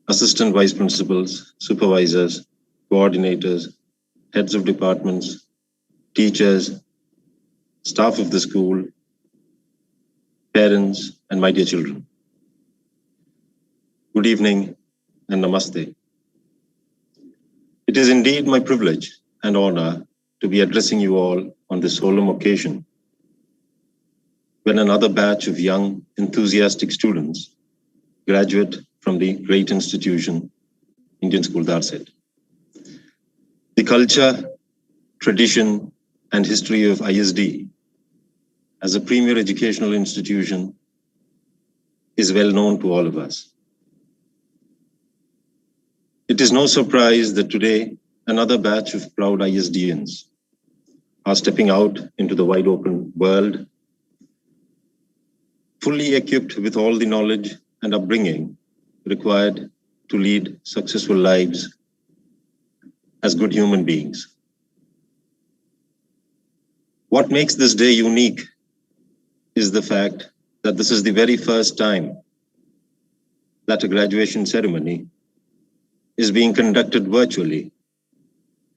Assistant Vice Principals, Supervisors, Coordinators, Heads of Departments, Teachers, staff of the school, parents, and my dear children. Good evening and namaste. It is indeed my privilege and honor to be addressing you all on this solemn occasion when another batch of young, enthusiastic students graduate from the great institution, Indian School Darset. The culture, tradition, and history of ISD as a premier educational institution is well known to all of us. It is no surprise that today another batch of proud ISDians are stepping out into the wide open world, fully equipped with all the knowledge and upbringing required to lead successful lives as good human beings. What makes this day unique is the fact that this is the very first time that a graduation ceremony is being conducted virtually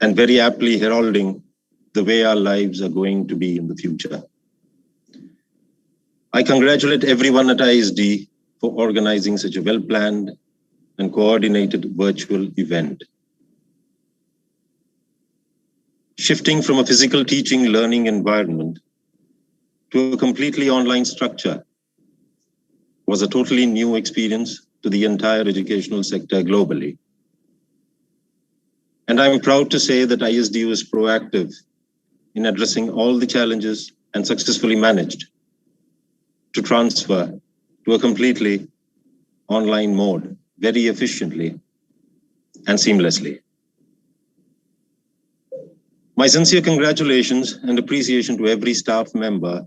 and very aptly heralding the way our lives are going to be in the future. I congratulate everyone at ISD for organizing such a well-planned and coordinated virtual event. Shifting from a physical teaching learning environment to a completely online structure was a totally new experience to the entire educational sector globally. And I'm proud to say that ISD was proactive in addressing all the challenges and successfully managed to transfer to a completely online mode very efficiently and seamlessly. My sincere congratulations and appreciation to every staff member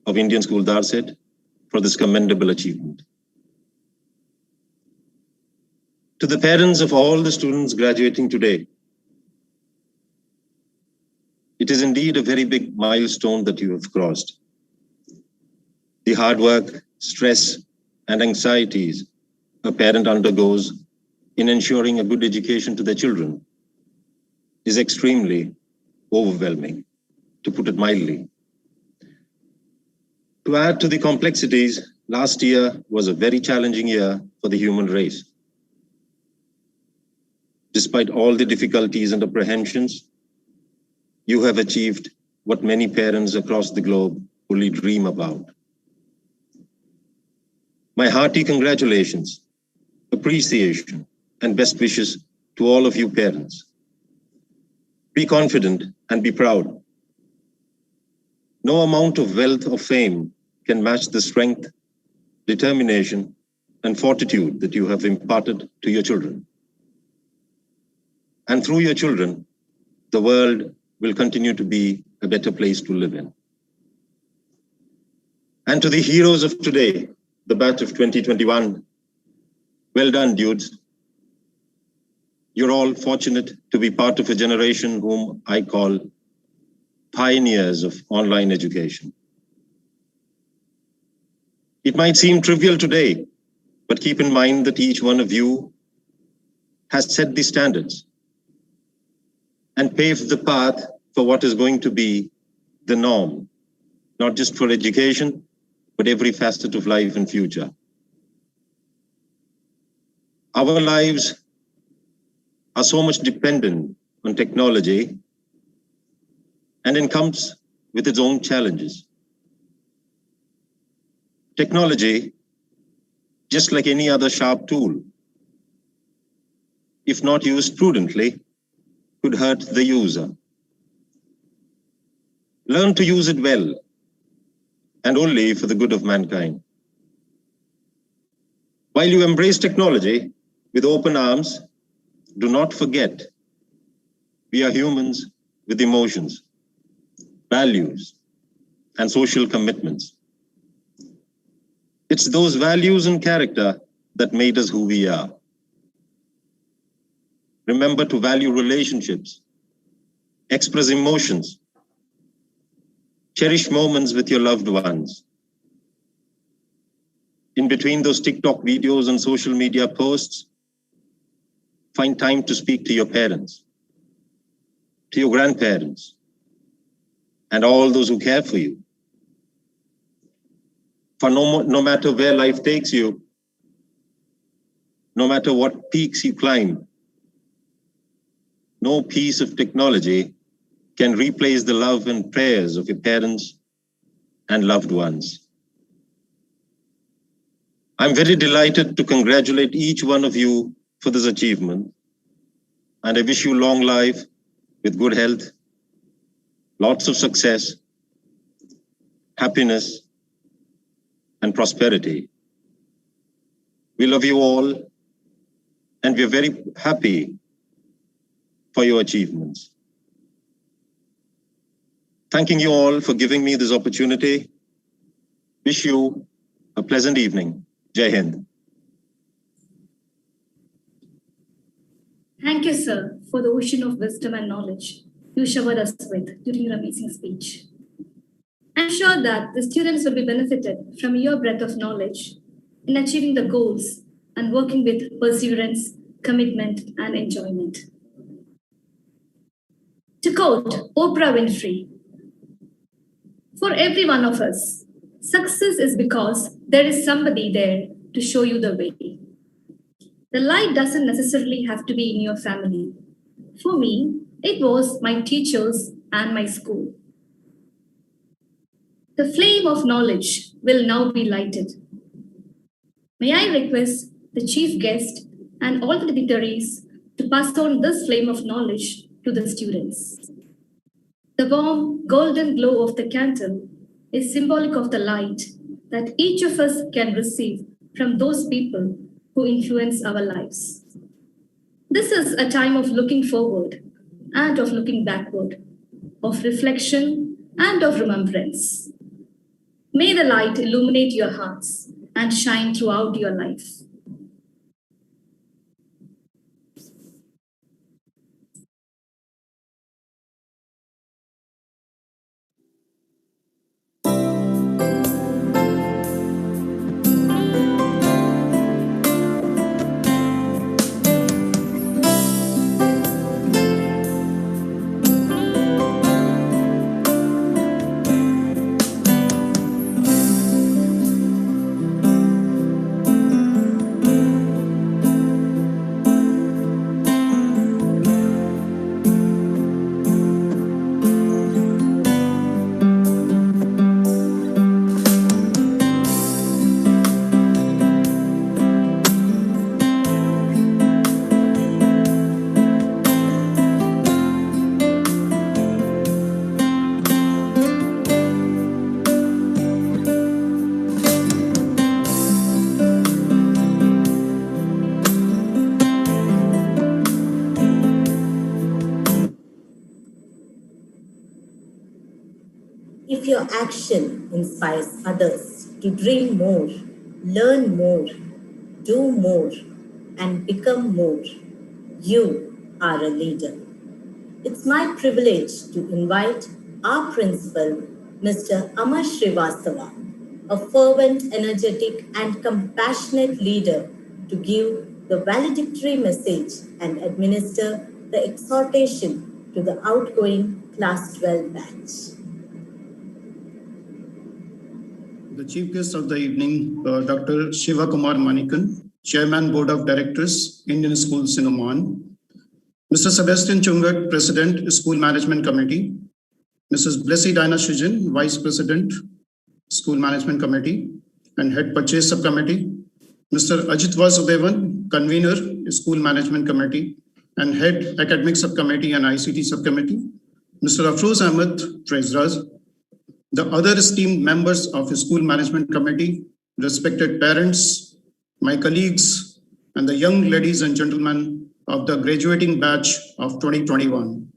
of Indian School Darset for this commendable achievement. To the parents of all the students graduating today, it is indeed a very big milestone that you have crossed. The hard work, stress, and anxieties a parent undergoes in ensuring a good education to their children is extremely overwhelming, to put it mildly. To add to the complexities, last year was a very challenging year for the human race. Despite all the difficulties and apprehensions, you have achieved what many parents across the globe only dream about. My hearty congratulations, appreciation, and best wishes to all of you parents. Be confident and be proud. No amount of wealth or fame can match the strength, determination, and fortitude that you have imparted to your children. And through your children, the world will continue to be a better place to live in. And to the heroes of today, the batch of 2021, well done, dudes. You're all fortunate to be part of a generation whom I call pioneers of online education. It might seem trivial today, but keep in mind that each one of you has set the standards and paved the path for what is going to be the norm, not just for education, but every facet of life and future. Our lives are so much dependent on technology, and it comes with its own challenges. Technology, just like any other sharp tool, if not used prudently, could hurt the user. Learn to use it well, and only for the good of mankind. While you embrace technology with open arms, do not forget we are humans with emotions, values, and social commitments. It's those values and character that made us who we are. Remember to value relationships, express emotions, cherish moments with your loved ones. In between those TikTok videos and social media posts, find time to speak to your parents, to your grandparents, and all those who care for you. For no matter where life takes you, no matter what peaks you climb, no piece of technology can replace the love and prayers of your parents and loved ones. I'm very delighted to congratulate each one of you for this achievement, and I wish you long life with good health, lots of success, happiness, and prosperity. We love you all, and we're very happy for your achievements. Thanking you all for giving me this opportunity. Wish you a pleasant evening. Jai Hind. Thank you, sir, for the ocean of wisdom and knowledge you showered us with during your amazing speech. I'm sure that the students will be benefited from your breadth of knowledge in achieving the goals and working with perseverance, commitment, and enjoyment. To quote Oprah Winfrey, for every one of us, success is because there is somebody there to show you the way. The light doesn't necessarily have to be in your family. For me, it was my teachers and my school. The flame of knowledge will now be lighted. May I request the chief guest and all the dignitaries to pass on this flame of knowledge to the students. The warm golden glow of the candle is symbolic of the light that each of us can receive from those people who influence our lives. This is a time of looking forward and of looking backward, of reflection and of remembrance. May the light illuminate your hearts and shine throughout your life. If your action inspires others to dream more, learn more, do more, and become more, you are a leader. It's my privilege to invite our principal, Mr. Amar Srivastava, a fervent, energetic, and compassionate leader, to give the valedictory message and administer the exhortation to the outgoing Class 12 batch. The chief guest of the evening, Dr. Shiva Kumar Manikan, Chairman, Board of Directors, Indian Schools in Oman. Mr. Sebastian Chungat, President, School Management Committee. Mrs. Blessy Dinah Shijin, Vice President, School Management Committee and Head Purchase Subcommittee. Mr. Ajit Vasudevan, Convener, School Management Committee and Head Academic Subcommittee and ICT Subcommittee. Mr. Afroz Ahmed, Treasurers. The other esteemed members of the School Management Committee, respected parents, my colleagues, and the young ladies and gentlemen of the graduating batch of 2021.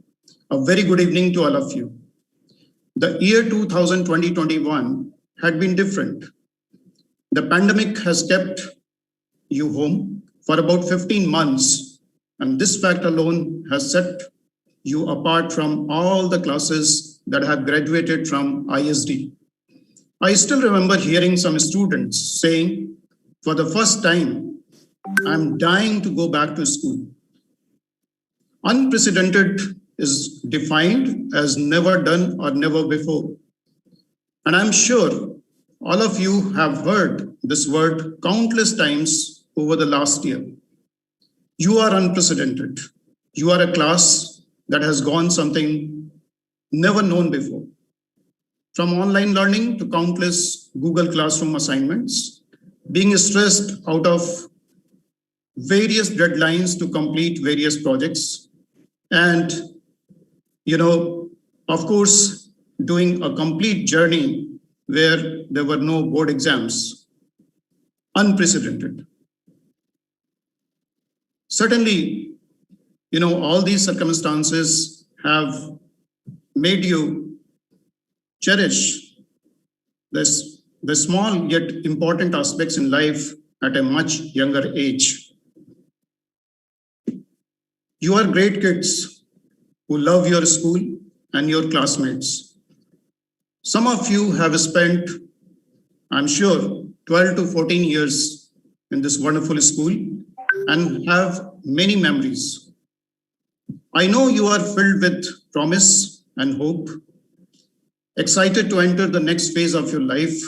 A very good evening to all of you. The year 2020-21 had been different. The pandemic has kept you home for about 15 months, and this fact alone has set you apart from all the classes that have graduated from ISD. I still remember hearing some students saying, for the first time, I'm dying to go back to school. Unprecedented is defined as never done or never before. And I'm sure all of you have heard this word countless times over the last year. You are unprecedented. You are a class that has gone something never known before. From online learning to countless Google Classroom assignments, being stressed out of various deadlines to complete various projects, and, of course, doing a complete journey where there were no board exams. Unprecedented. Certainly, All these circumstances have made you cherish the small yet important aspects in life at a much younger age. You are great kids who love your school and your classmates. Some of you have spent, I'm sure, 12 to 14 years in this wonderful school and have many memories. I know you are filled with promise and hope, excited to enter the next phase of your life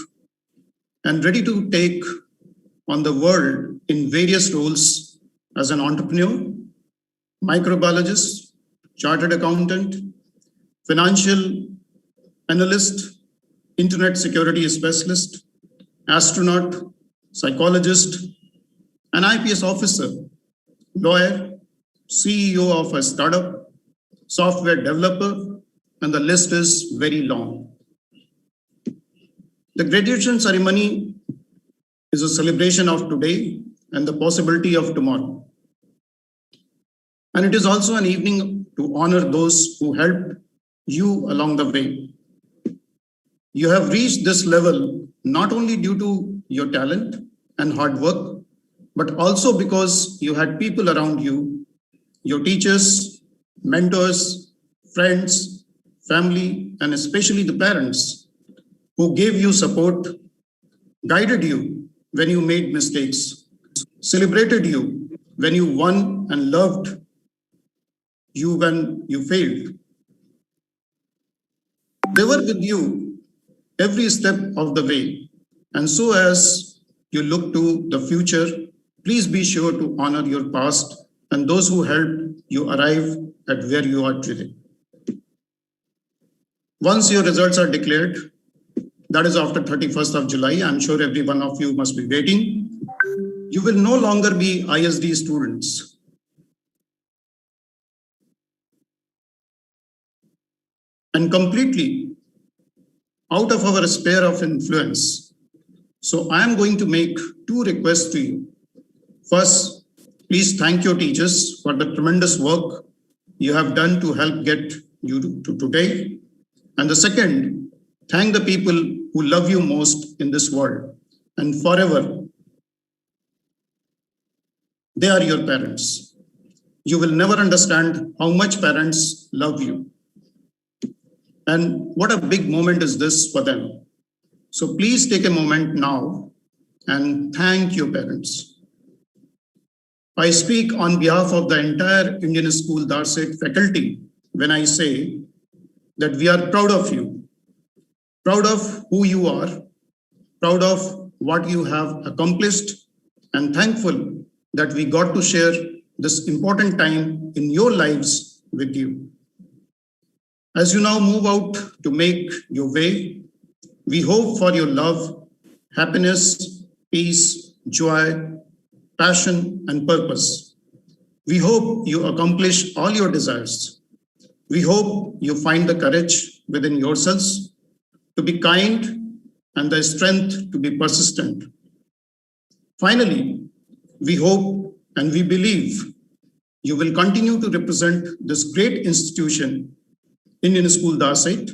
and ready to take on the world in various roles as an entrepreneur, microbiologist, chartered accountant, financial analyst, internet security specialist, astronaut, psychologist, an IPS officer, lawyer, CEO of a startup, software developer, and the list is very long. The graduation ceremony is a celebration of today and the possibility of tomorrow. And it is also an evening to honor those who helped you along the way. You have reached this level not only due to your talent and hard work, but also because you had people around you, your teachers, mentors, friends, family, and especially the parents who gave you support, guided you when you made mistakes, celebrated you when you won and loved you when you failed. They were with you every step of the way. And so as you look to the future, please be sure to honor your past and those who helped you arrive at where you are today. Once your results are declared, that is after 31st of July, I'm sure every one of you must be waiting. You will no longer be ISD students. And completely out of our sphere of influence. So I am going to make two requests to you. First, please thank your teachers for the tremendous work you have done to help get you to today. And the second, thank the people who love you most in this world and forever. They are your parents. You will never understand how much parents love you. And what a big moment is this for them. So please take a moment now and thank your parents. I speak on behalf of the entire Indian School Darset faculty when I say that we are proud of you, proud of who you are, proud of what you have accomplished, and thankful that we got to share this important time in your lives with you. As you now move out to make your way, we hope for your love, happiness, peace, joy, passion, and purpose. We hope you accomplish all your desires. We hope you find the courage within yourselves to be kind and the strength to be persistent. Finally, we hope and we believe you will continue to represent this great institution, Indian School Darset,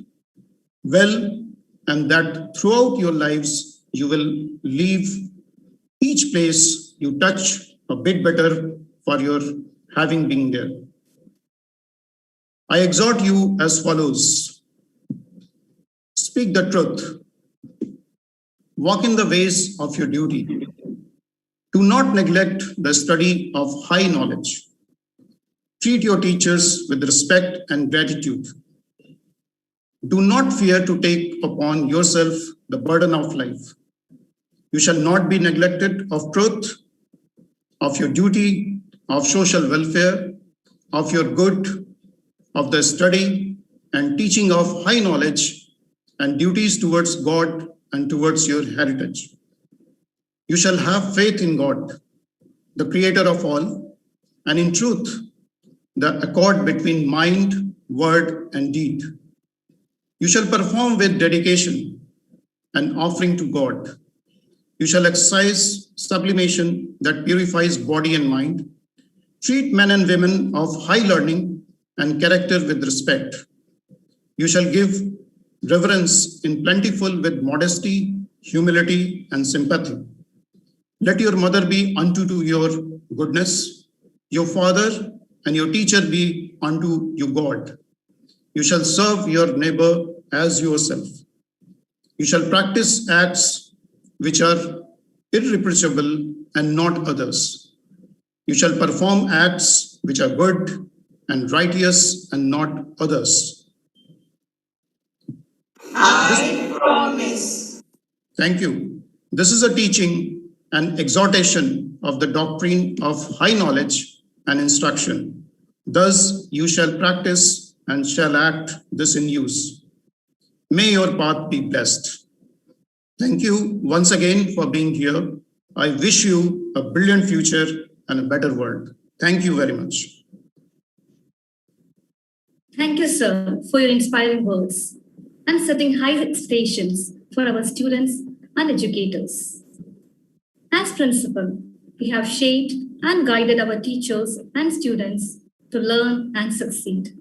well, and that throughout your lives, you will leave each place you touch a bit better for your having been there. I exhort you as follows. Speak the truth. Walk in the ways of your duty. Do not neglect the study of high knowledge. Treat your teachers with respect and gratitude. Do not fear to take upon yourself the burden of life. You shall not be neglected of truth, of your duty, of social welfare, of your good, of the study and teaching of high knowledge and duties towards God and towards your heritage. You shall have faith in God, the creator of all, and in truth, the accord between mind, word, and deed. You shall perform with dedication and offering to God. You shall exercise sublimation that purifies body and mind, Treat men and women of high learning and character with respect. You shall give reverence in plentiful with modesty, humility, and sympathy. Let your mother be unto to your goodness, your father and your teacher be unto you God. You shall serve your neighbor as yourself. You shall practice acts which are irreproachable and not others. You shall perform acts which are good and righteous and not others. I promise. Thank you. This is a teaching and exhortation of the doctrine of high knowledge and instruction. Thus you shall practice and shall act this in use. May your path be blessed. Thank you once again for being here. I wish you a brilliant future and a better world. Thank you very much. Thank you, sir, for your inspiring words and setting high expectations for our students and educators. As principal, we have shaped and guided our teachers and students to learn and succeed.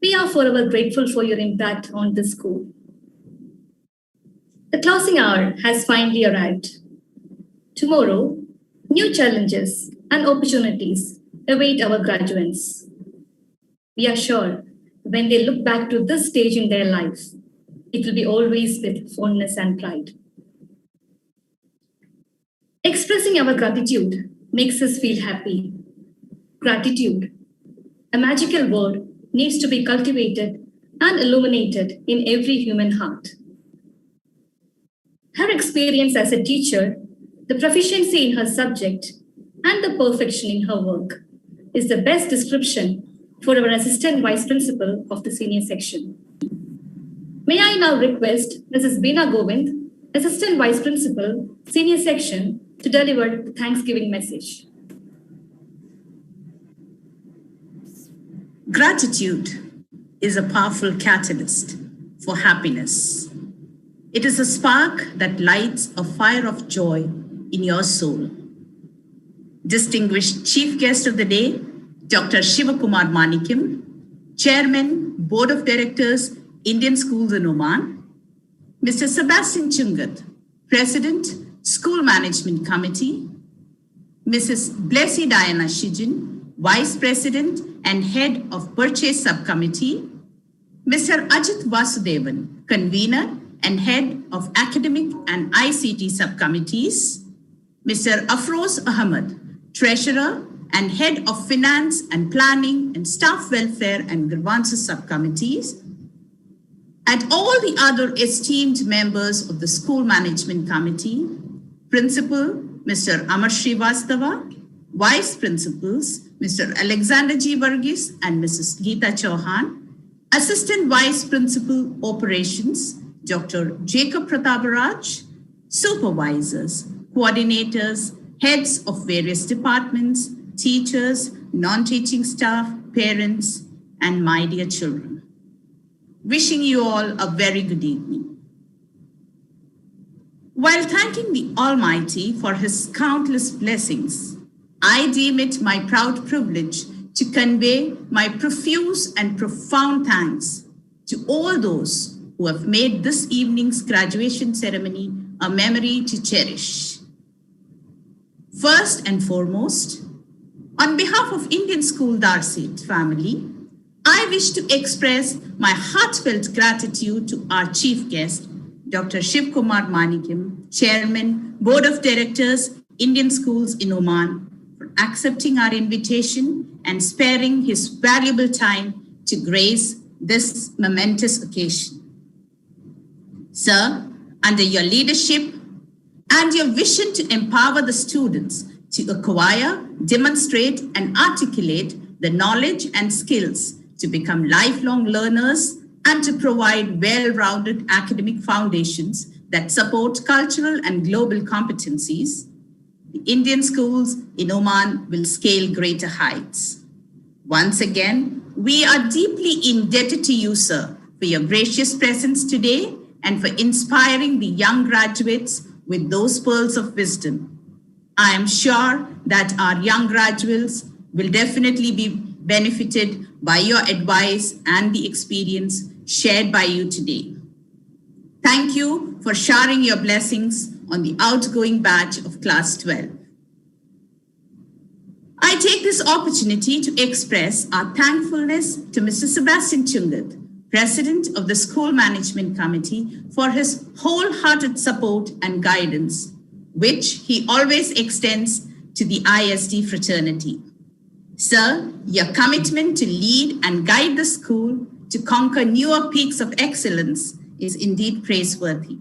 We are forever grateful for your impact on this school. The closing hour has finally arrived. Tomorrow, new challenges and opportunities await our graduates. We are sure when they look back to this stage in their life, it will be always with fondness and pride. Expressing our gratitude makes us feel happy. Gratitude, a magical word, needs to be cultivated and illuminated in every human heart. Her experience as a teacher, the proficiency in her subject, and the perfection in her work is the best description for our Assistant Vice Principal of the Senior Section. May I now request Mrs. Beena Govind, Assistant Vice Principal, Senior Section, to deliver the Thanksgiving message. Gratitude is a powerful catalyst for happiness. It is a spark that lights a fire of joy in your soul. Distinguished Chief Guest of the Day, Dr. Shivakumar Manickam, Chairman, Board of Directors, Indian Schools in Oman, Mr. Sebastian Chungat, President, School Management Committee, Mrs. Blessy Diana Shijin, Vice President and Head of Purchase Subcommittee, Mr. Ajit Vasudevan, Convener and Head of Academic and ICT Subcommittees, Mr. Afroz Ahmed, Treasurer and Head of Finance and Planning and Staff Welfare and Grievances Subcommittees, and all the other esteemed members of the School Management Committee, Principal Mr. Amar Srivastava, Vice Principals Mr. Alexander G. Varghese and Mrs. Geeta Chauhan, Assistant Vice Principal Operations Dr. Jacob Prathaparaj, Supervisors, Coordinators, Heads of various departments, teachers, non-teaching staff, parents, and my dear children. Wishing you all a very good evening. While thanking the Almighty for his countless blessings, I deem it my proud privilege to convey my profuse and profound thanks to all those who have made this evening's graduation ceremony a memory to cherish. First and foremost, on behalf of Indian School Darsit family, I wish to express my heartfelt gratitude to our chief guest, Dr. Shivakumar Manickam, Chairman, Board of Directors, Indian Schools in Oman, for accepting our invitation and sparing his valuable time to grace this momentous occasion. Sir, under your leadership and your vision to empower the students to acquire, demonstrate, and articulate the knowledge and skills to become lifelong learners and to provide well-rounded academic foundations that support cultural and global competencies, the Indian schools in Oman will scale greater heights. Once again, we are deeply indebted to you, sir, for your gracious presence today and for inspiring the young graduates with those pearls of wisdom. I am sure that our young graduates will definitely be benefited by your advice and the experience shared by you today. Thank you for sharing your blessings on the outgoing batch of Class 12. I take this opportunity to express our thankfulness to Mr. Sebastian Chungat, President of the School Management Committee, for his wholehearted support and guidance, which he always extends to the ISD fraternity. Sir, your commitment to lead and guide the school to conquer newer peaks of excellence is indeed praiseworthy.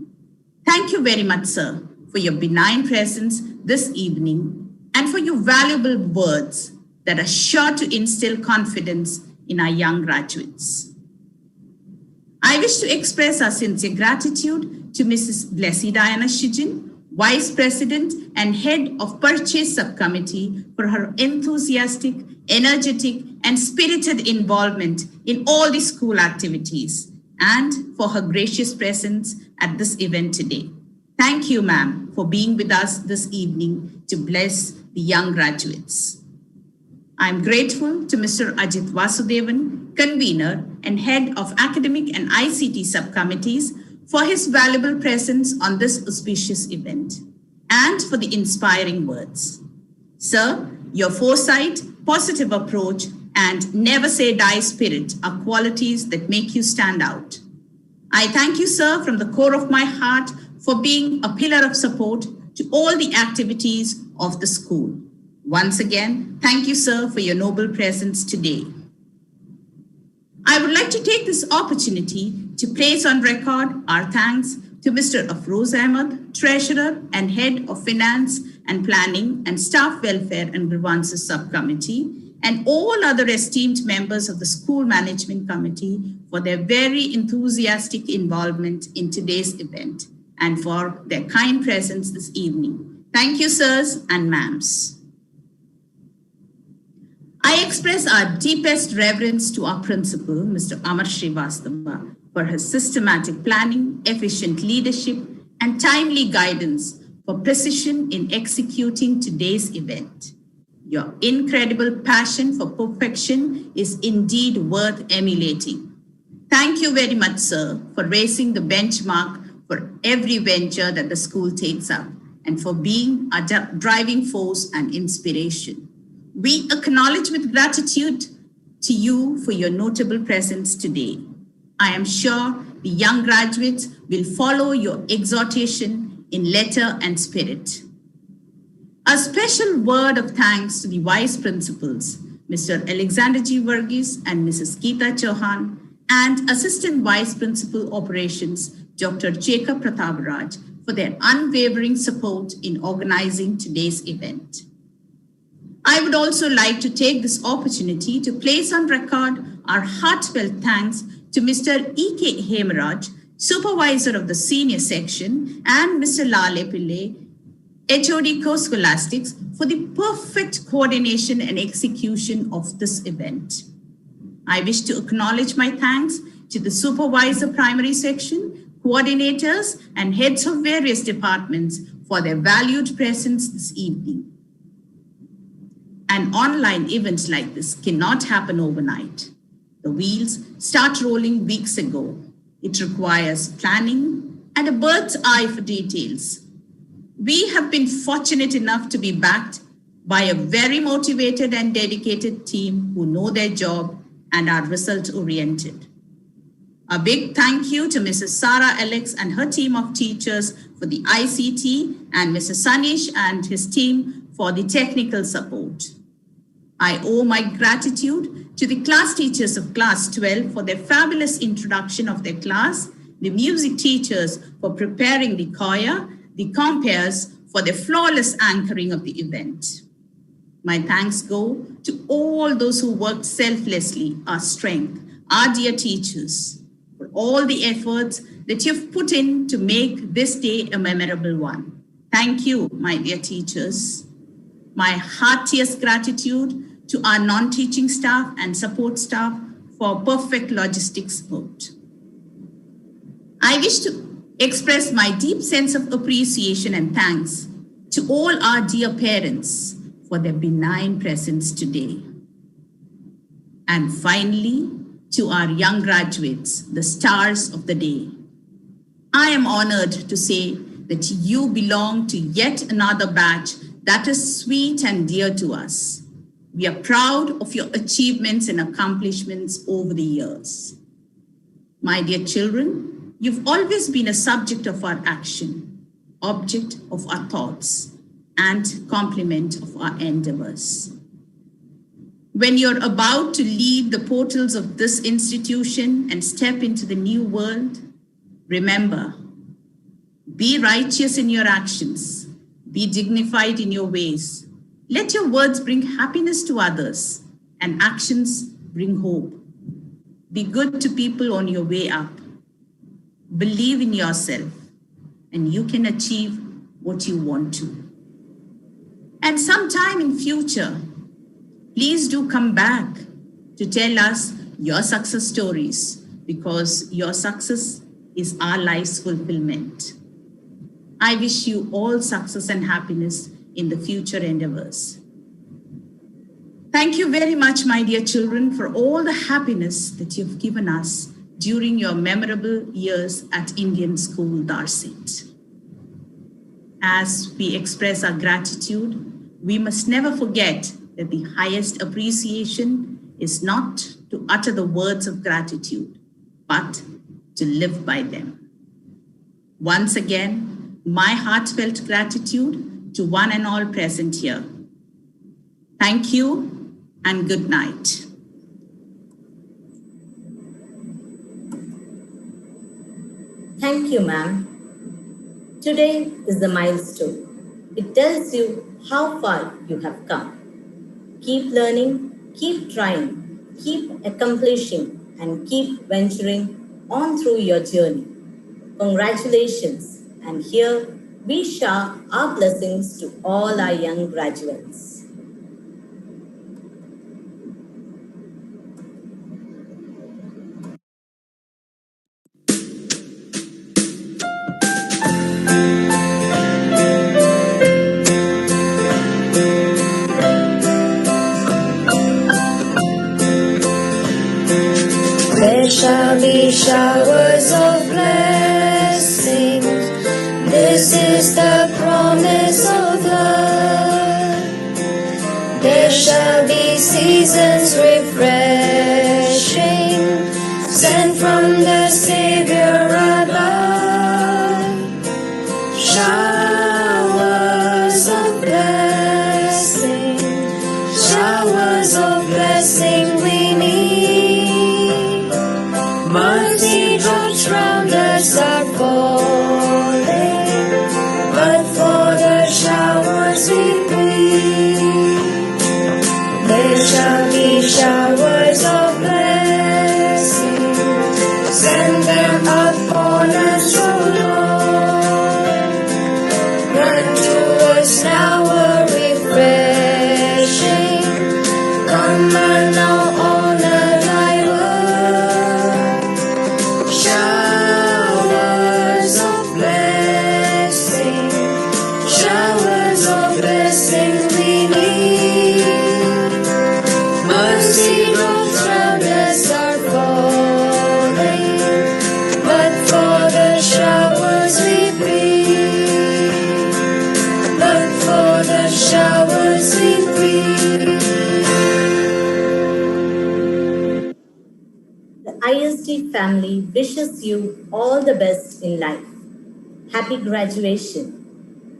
Thank you very much, sir, for your benign presence this evening and for your valuable words that are sure to instill confidence in our young graduates. I wish to express our sincere gratitude to Mrs. Blessy Diana Shijin, Vice President and Head of Purchase Subcommittee, for her enthusiastic, energetic, and spirited involvement in all the school activities, and for her gracious presence at this event today. Thank you, ma'am, for being with us this evening to bless the young graduates. I'm grateful to Mr. Ajit Vasudevan, Convener and Head of Academic and ICT Subcommittees, for his valuable presence on this auspicious event and for the inspiring words. Sir, your foresight, positive approach, and never say die spirit are qualities that make you stand out. I thank you, sir, from the core of my heart for being a pillar of support to all the activities of the school. Once again, thank you, sir, for your noble presence today. I would like to take this opportunity to place on record our thanks to Mr. Afroz Ahmed, Treasurer and Head of Finance and Planning and Staff Welfare and Grievances Subcommittee, and all other esteemed members of the School Management Committee for their very enthusiastic involvement in today's event and for their kind presence this evening. Thank you, sirs and ma'ams. I express our deepest reverence to our principal, Mr. Amar Srivastava, for his systematic planning, efficient leadership, and timely guidance for precision in executing today's event. Your incredible passion for perfection is indeed worth emulating. Thank you very much, sir, for raising the benchmark for every venture that the school takes up and for being a driving force and inspiration. We acknowledge with gratitude to you for your notable presence today. I am sure the young graduates will follow your exhortation in letter and spirit. A special word of thanks to the vice principals, Mr. Alexander G. Varghese and Mrs. Geeta Chauhan, and Assistant Vice Principal Operations, Dr. Jacob Prathapraj, for their unwavering support in organizing today's event. I would also like to take this opportunity to place on record our heartfelt thanks to Mr. E.K. Hemaraj, Supervisor of the Senior Section, and Mr. Lale Pillai, HOD Co-Scholastics, for the perfect coordination and execution of this event. I wish to acknowledge my thanks to the Supervisor Primary Section, coordinators, and heads of various departments for their valued presence this evening. An online event like this cannot happen overnight. The wheels start rolling weeks ago. It requires planning and a bird's eye for details. We have been fortunate enough to be backed by a very motivated and dedicated team who know their job and are result-oriented. A big thank you to Mrs. Sarah Alex and her team of teachers for the ICT and Mr. Sanish and his team for the technical support. I owe my gratitude to the class teachers of Class 12 for their fabulous introduction of their class, the music teachers for preparing the choir, the compares for their flawless anchoring of the event. My thanks go to all those who worked selflessly, our strength, our dear teachers, for all the efforts that you've put in to make this day a memorable one. Thank you, my dear teachers. My heartiest gratitude to our non-teaching staff and support staff for perfect logistics support. I wish to express my deep sense of appreciation and thanks to all our dear parents for their benign presence today. And finally, to our young graduates, the stars of the day, I am honored to say that you belong to yet another batch that is sweet and dear to us. We are proud of your achievements and accomplishments over the years. My dear children, you've always been a subject of our action, object of our thoughts, and complement of our endeavors. When you're about to leave the portals of this institution and step into the new world, remember, be righteous in your actions, be dignified in your ways. Let your words bring happiness to others and actions bring hope. Be good to people on your way up. Believe in yourself and you can achieve what you want to. And sometime in future, please do come back to tell us your success stories, because your success is our life's fulfillment. I wish you all success and happiness in the future endeavors. Thank you very much, my dear children, for all the happiness that you've given us during your memorable years at Indian School, Darsit. As we express our gratitude, we must never forget that the highest appreciation is not to utter the words of gratitude, but to live by them. Once again, my heartfelt gratitude to one and all present here. Thank you and good night. Thank you, ma'am. Today is a milestone. It tells you how far you have come. Keep learning, keep trying, keep accomplishing, and keep venturing on through your journey. Congratulations, and here we shower our blessings to all our young graduates. There shall be showers of blessing. This is the promise of love. There shall be seasons refreshing, sent from the Savior above. Showers of blessing, showers of blessing we need. Mighty drops round us are falling, but for the showers we plead. There shall be showers of blessing, send them upon us, O Lord. Run to us now a refreshing, come and now honor thy word. Showers of blessing, showers of blessing we need. Mercy drops round us are falling, but for the showers we plead. But for the showers we plead. The ISD family wishes you all the best in life. Happy graduation.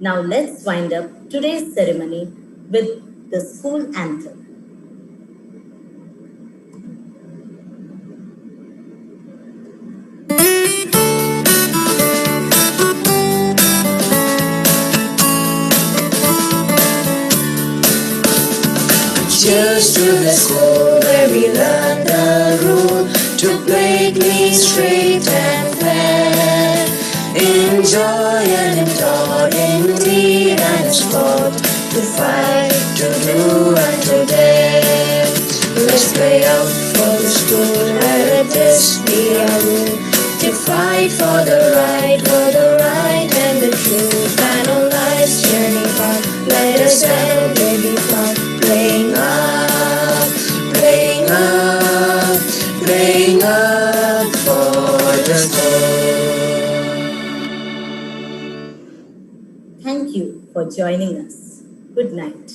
Now let's wind up today's ceremony with the school anthem. Cheers to the school where we learn the rule to play clean, straight and fair. Enjoy and endure in deed and sport, to fight, to do and to dare. Let's play out for the school where it is be our rule, to fight for the right and the truth. And on life's journey path, let us celebrate be fun. joining us. Good night.